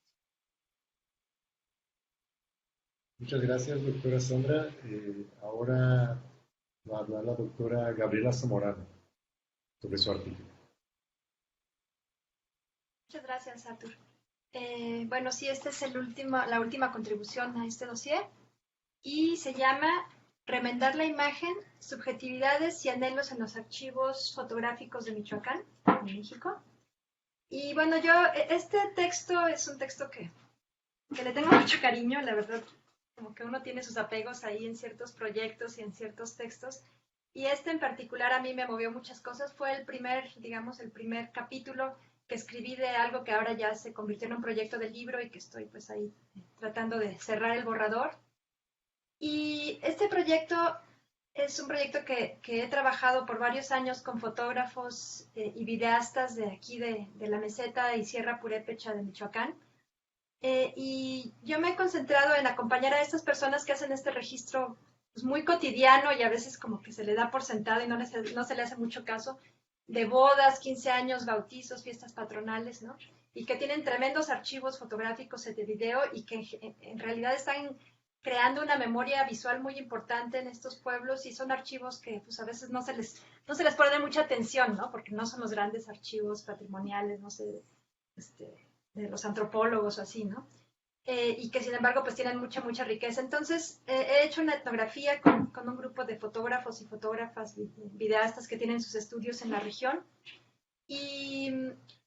Muchas gracias, doctora Sandra. Ahora va a hablar la doctora Gabriela Zamorano sobre su artículo. Muchas gracias, Artur. Bueno, sí, esta es la última contribución a este dossier y se llama Remendar la imagen, subjetividades y anhelos en los archivos fotográficos de Michoacán, en México. Y bueno, este texto es un texto que le tengo mucho cariño, la verdad, como que uno tiene sus apegos ahí en ciertos proyectos y en ciertos textos. Y este en particular a mí me movió muchas cosas. Fue el primer capítulo que escribí de algo que ahora ya se convirtió en un proyecto de libro y que estoy pues ahí tratando de cerrar el borrador. Y este proyecto es un proyecto que he trabajado por varios años con fotógrafos y videastas de aquí de la meseta y Sierra Purépecha de Michoacán. Y yo me he concentrado en acompañar a estas personas que hacen este registro pues, muy cotidiano y a veces como que se le da por sentado y no se le hace mucho caso, de bodas, 15 años, bautizos, fiestas patronales, ¿no? Y que tienen tremendos archivos fotográficos y de video y que en realidad están creando una memoria visual muy importante en estos pueblos y son archivos que pues a veces no se les pone mucha atención, ¿no? Porque no son los grandes archivos patrimoniales, no sé, de los antropólogos o así, ¿no? Y que sin embargo pues tienen mucha riqueza. Entonces he hecho una etnografía con un grupo de fotógrafos y fotógrafas videastas que tienen sus estudios en la región y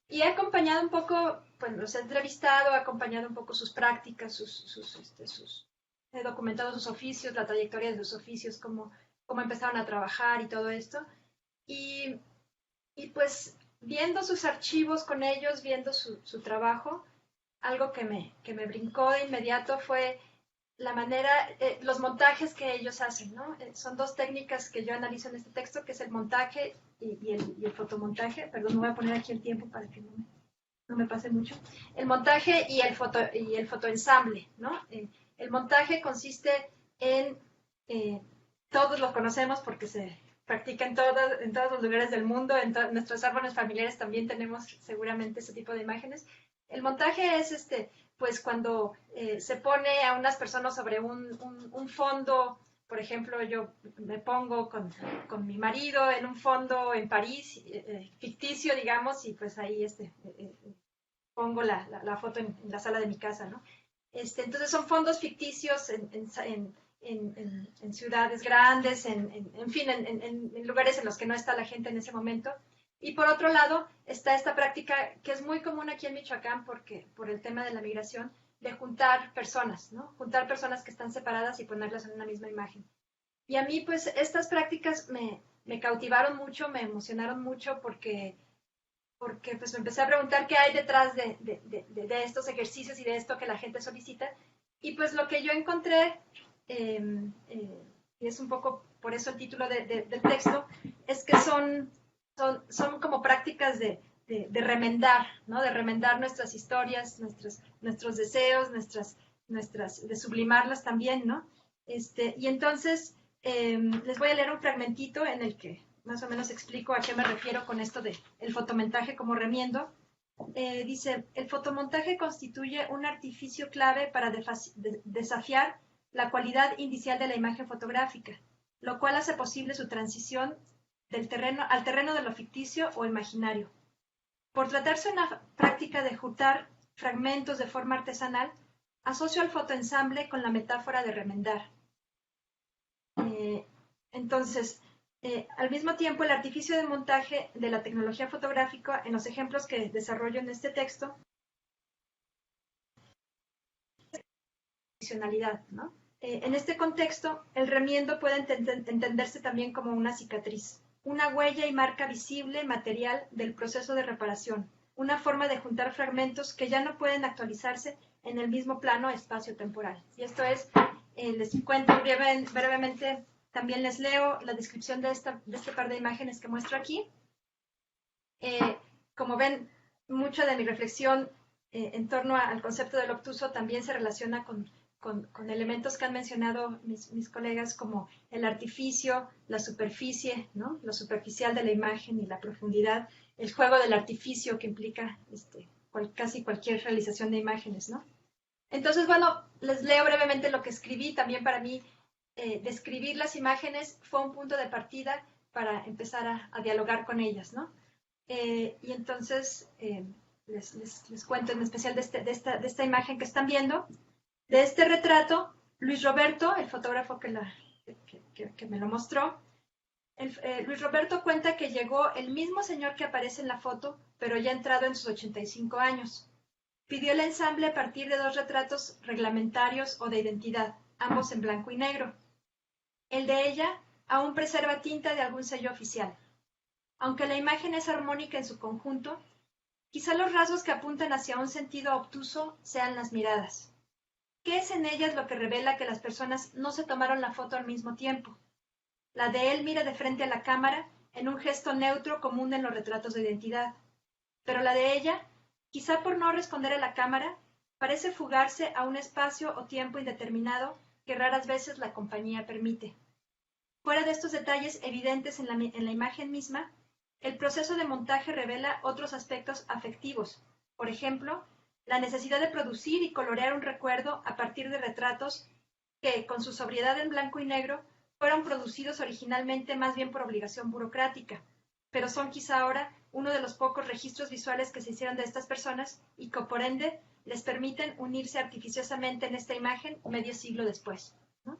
he acompañado un poco, pues los he entrevistado, he acompañado un poco sus prácticas, he documentado sus oficios, la trayectoria de sus oficios, cómo empezaron a trabajar y todo esto. Y pues viendo sus archivos con ellos, viendo su trabajo, algo que me brincó de inmediato fue la manera, los montajes que ellos hacen, ¿no? Son 2 técnicas que yo analizo en este texto, que es el montaje y el fotomontaje. Perdón, me voy a poner aquí el tiempo para que no me no me pase mucho, el montaje y el fotoensamble, ¿no? El montaje consiste en, todos lo conocemos porque se practica en todos los lugares del mundo, en nuestros árboles familiares también tenemos seguramente ese tipo de imágenes. El montaje es pues cuando se pone a unas personas sobre un fondo. Por ejemplo, yo me pongo con mi marido en un fondo en París, ficticio, digamos, y pues ahí pongo la foto en la sala de mi casa, ¿no? Entonces son fondos ficticios en ciudades grandes, en fin, en lugares en los que no está la gente en ese momento. Y por otro lado, está esta práctica que es muy común aquí en Michoacán por el tema de la migración, de juntar personas, ¿no? Juntar personas que están separadas y ponerlas en una misma imagen. Y a mí, pues, estas prácticas me cautivaron mucho, me emocionaron mucho porque pues me empecé a preguntar qué hay detrás de estos ejercicios y de esto que la gente solicita. Y pues lo que yo encontré, y es un poco por eso el título del texto, es que son como prácticas de remendar, ¿no? De remendar nuestras historias, nuestros deseos, de sublimarlas también, ¿no? Y entonces les voy a leer un fragmentito en el que más o menos explico a qué me refiero con esto de el fotomontaje como remiendo. Dice, el fotomontaje constituye un artificio clave para desafiar la cualidad indicial de la imagen fotográfica, lo cual hace posible su transición al terreno de lo ficticio o imaginario. Por tratarse de una práctica de juntar fragmentos de forma artesanal, asocio al fotoensamble con la metáfora de remendar. Entonces, al mismo tiempo, el artificio de montaje de la tecnología fotográfica en los ejemplos que desarrollo en este texto, funcionalidad, ¿no? En este contexto, el remiendo puede entenderse también como una cicatriz, una huella y marca visible, material del proceso de reparación, una forma de juntar fragmentos que ya no pueden actualizarse en el mismo plano espacio-temporal. Y esto es, les cuento brevemente, también les leo la descripción de este par de imágenes que muestro aquí. Como ven, mucha de mi reflexión en torno al concepto del obtuso también se relaciona con elementos que han mencionado mis colegas como el artificio, la superficie, ¿no? Lo superficial de la imagen y la profundidad, el juego del artificio que implica casi cualquier realización de imágenes, ¿no? Entonces, bueno, les leo brevemente lo que escribí. También para mí, describir las imágenes fue un punto de partida para empezar a dialogar con ellas, ¿no? Y entonces, les cuento en especial de esta imagen que están viendo. De este retrato, Luis Roberto, el fotógrafo que me lo mostró, Luis Roberto cuenta que llegó el mismo señor que aparece en la foto, pero ya entrado en sus 85 años. Pidió el ensamble a partir de 2 retratos reglamentarios o de identidad, ambos en blanco y negro. El de ella aún preserva tinta de algún sello oficial. Aunque la imagen es armónica en su conjunto, quizá los rasgos que apuntan hacia un sentido obtuso sean las miradas. ¿Qué es en ellas lo que revela que las personas no se tomaron la foto al mismo tiempo? La de él mira de frente a la cámara en un gesto neutro común en los retratos de identidad, pero la de ella, quizá por no responder a la cámara, parece fugarse a un espacio o tiempo indeterminado que raras veces la compañía permite. Fuera de estos detalles evidentes en la imagen misma, el proceso de montaje revela otros aspectos afectivos, por ejemplo, la necesidad de producir y colorear un recuerdo a partir de retratos que, con su sobriedad en blanco y negro, fueron producidos originalmente más bien por obligación burocrática, pero son quizá ahora uno de los pocos registros visuales que se hicieron de estas personas y que, por ende, les permiten unirse artificiosamente en esta imagen medio siglo después, ¿no?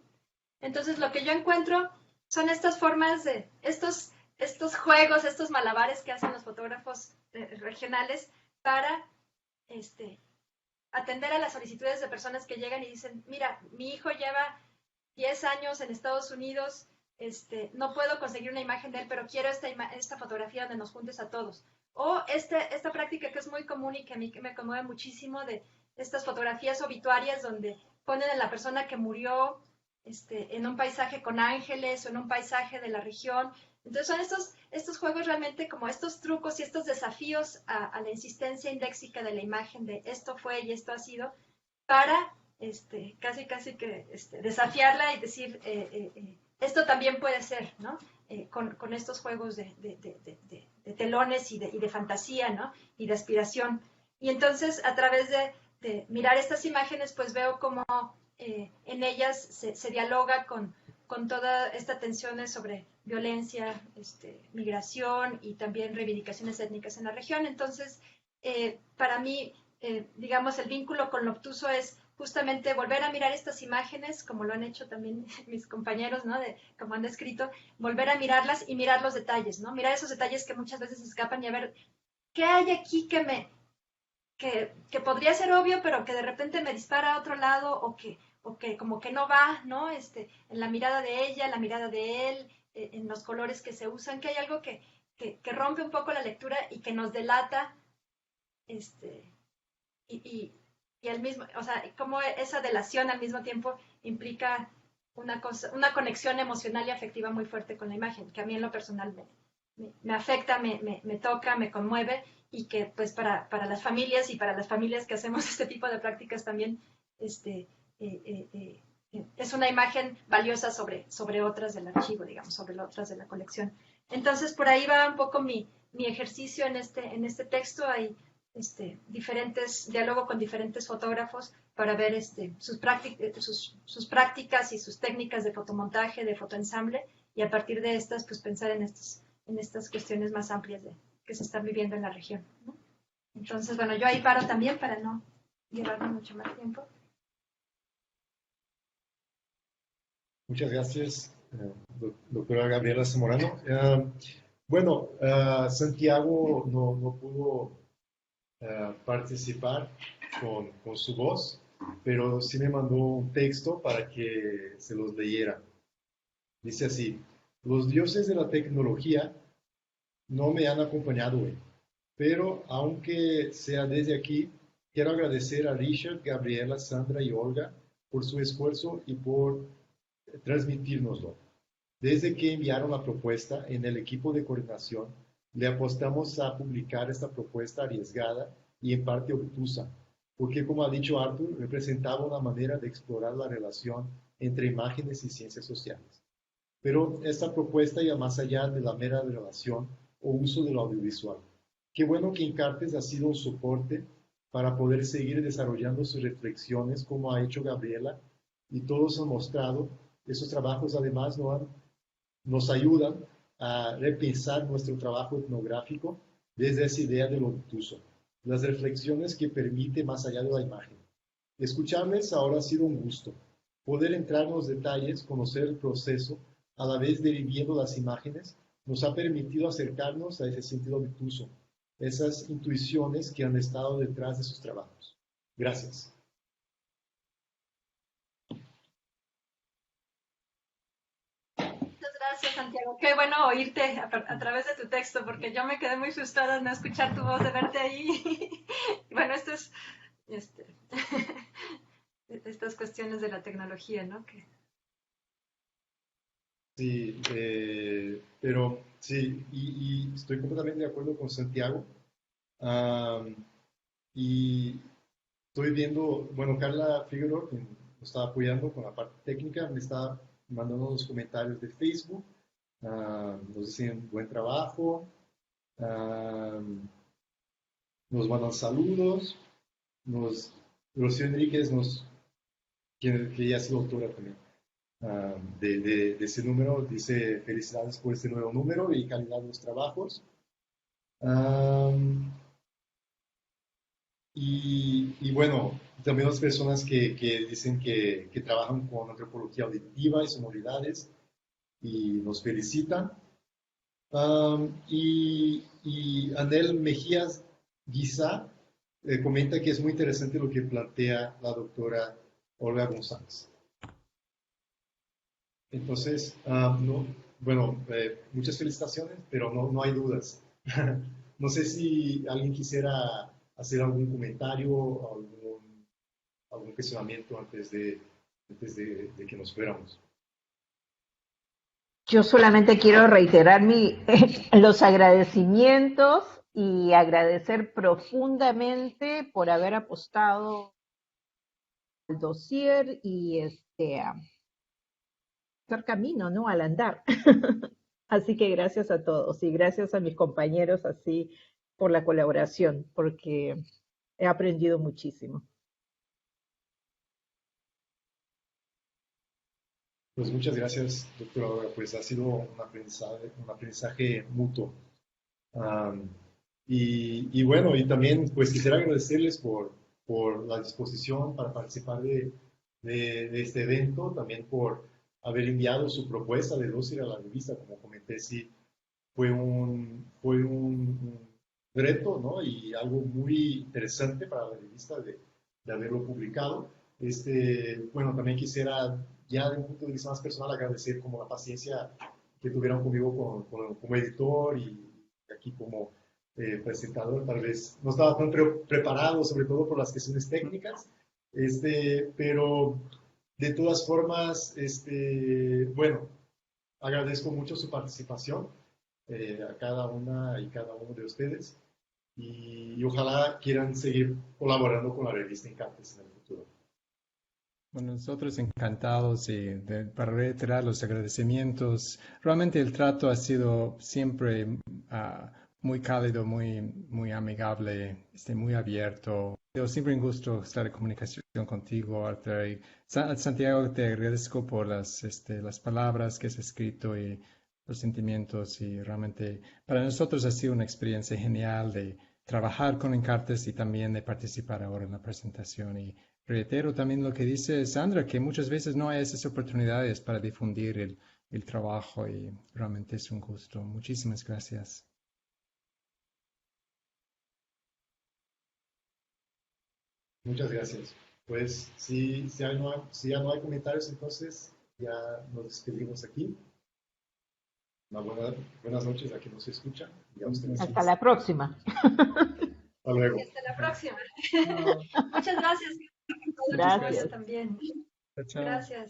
Entonces, lo que yo encuentro son estas formas de, estos juegos, estos malabares que hacen los fotógrafos regionales para atender a las solicitudes de personas que llegan y dicen, mira, mi hijo lleva 10 años en Estados Unidos, no puedo conseguir una imagen de él, pero quiero esta fotografía donde nos juntes a todos. O esta práctica que es muy común y que a mí me conmueve muchísimo, de estas fotografías obituarias donde ponen a la persona que murió en un paisaje con ángeles o en un paisaje de la región, Entonces son estos juegos realmente como estos trucos y estos desafíos a la insistencia indéxica de la imagen de esto fue y esto ha sido, para casi que desafiarla y decir, esto también puede ser, ¿no? Con estos juegos de telones y de fantasía, ¿no? Y de aspiración. Y entonces, a través de mirar estas imágenes, pues veo cómo en ellas se dialoga con toda esta tensiones sobre violencia, migración y también reivindicaciones étnicas en la región. Entonces, para mí, digamos, el vínculo con lo obtuso es justamente volver a mirar estas imágenes, como lo han hecho también mis compañeros, ¿no? Como han descrito, volver a mirarlas y mirar los detalles, ¿no? Mirar esos detalles que muchas veces escapan y a ver qué hay aquí que podría ser obvio, pero que de repente me dispara a otro lado o que como que no va, ¿no? En la mirada de ella, en la mirada de él, en los colores que se usan, que hay algo que rompe un poco la lectura y que nos delata, y al mismo, o sea, como esa delación al mismo tiempo implica una conexión emocional y afectiva muy fuerte con la imagen, que a mí en lo personal me afecta, me toca, me conmueve, y que pues para las familias y para las familias que hacemos este tipo de prácticas también es una imagen valiosa sobre otras del archivo, digamos, sobre otras de la colección. Entonces, por ahí va un poco mi ejercicio en este texto. Hay diálogo con diferentes fotógrafos para ver sus prácticas y sus técnicas de fotomontaje, de fotoensamble, y a partir de estas, pues pensar en estas cuestiones más amplias que se están viviendo en la región, ¿no? Entonces, bueno, yo ahí paro también para no llevarme mucho más tiempo. Muchas gracias, doctora Gabriela Zamorano. Bueno, Santiago no pudo participar con su voz, pero sí me mandó un texto para que se los leyera. Dice así: los dioses de la tecnología no me han acompañado hoy, pero aunque sea desde aquí, quiero agradecer a Richard, Gabriela, Sandra y Olga por su esfuerzo y por transmitírnoslo. Desde que enviaron la propuesta, en el equipo de coordinación le apostamos a publicar esta propuesta arriesgada y en parte obtusa, porque, como ha dicho Arthur, representaba una manera de explorar la relación entre imágenes y ciencias sociales. Pero esta propuesta iba más allá de la mera relación o uso del audiovisual. Qué bueno que Encartes ha sido un soporte para poder seguir desarrollando sus reflexiones, como ha hecho Gabriela, y todos han mostrado. Esos trabajos además nos ayudan a repensar nuestro trabajo etnográfico desde esa idea del obtuso, las reflexiones que permite más allá de la imagen. Escucharles ahora ha sido un gusto. Poder entrar en los detalles, conocer el proceso, a la vez de viviendo las imágenes, nos ha permitido acercarnos a ese sentido obtuso, esas intuiciones que han estado detrás de sus trabajos. Gracias. Gracias, Santiago. Qué bueno oírte a través de tu texto, porque yo me quedé muy frustrada de no escuchar tu voz, de verte ahí. Bueno, estas cuestiones de la tecnología, ¿no? Sí, pero sí, y estoy completamente de acuerdo con Santiago. Y estoy viendo, bueno, Carla Figueroa, que nos está apoyando con la parte técnica, me está mandando los comentarios de Facebook. Nos dicen buen trabajo, nos mandan saludos, Rocío Enríquez, que ya ha sido autora también de ese número, dice felicidades por este nuevo número y calidad de los trabajos. Y bueno, también las personas que dicen que trabajan con antropología auditiva y sonoridades y nos felicitan. Y Anel Mejías Guizá comenta que es muy interesante lo que plantea la doctora Olga González. Entonces, bueno, muchas felicitaciones, pero no hay dudas. No sé si alguien quisiera hacer algún comentario o algún cuestionamiento antes de que nos fuéramos. Yo solamente quiero reiterar los agradecimientos y agradecer profundamente por haber apostado al dossier y hacer camino, ¿no? Al andar. Así que gracias a todos y gracias a mis compañeros así por la colaboración, porque he aprendido muchísimo. Pues muchas gracias, doctora Aurora. Pues ha sido un aprendizaje mutuo. Y bueno, y también pues quisiera agradecerles por la disposición para participar de este evento, también por haber enviado su propuesta de dossier a la revista. Como comenté, sí, fue un reto, ¿no? Y algo muy interesante para la revista de haberlo publicado. Bueno, también quisiera, ya de un punto de vista más personal, agradecer como la paciencia que tuvieron conmigo como editor y aquí como presentador. Tal vez no estaba tan preparado, sobre todo por las cuestiones técnicas, pero de todas formas, bueno, agradezco mucho su participación a cada una y cada uno de ustedes y ojalá quieran seguir colaborando con la revista Encartes en el futuro. Bueno, nosotros encantados y para reiterar los agradecimientos. Realmente el trato ha sido siempre muy cálido, muy amigable, muy abierto. Yo siempre un gusto estar en comunicación contigo, Arthur. Y Santiago, te agradezco por las palabras que has escrito y los sentimientos. Y realmente para nosotros ha sido una experiencia genial de trabajar con Encartes y también de participar ahora en la presentación. Y reitero también lo que dice Sandra, que muchas veces no hay esas oportunidades para difundir el trabajo y realmente es un gusto. Muchísimas gracias. Muchas gracias. Pues si ya no hay comentarios, entonces ya nos despedimos aquí. Buenas noches a quien nos escucha. Y a ustedes. Hasta la próxima. Hasta luego. Hasta la próxima. Muchas gracias. Gracias. También. Chao. Gracias.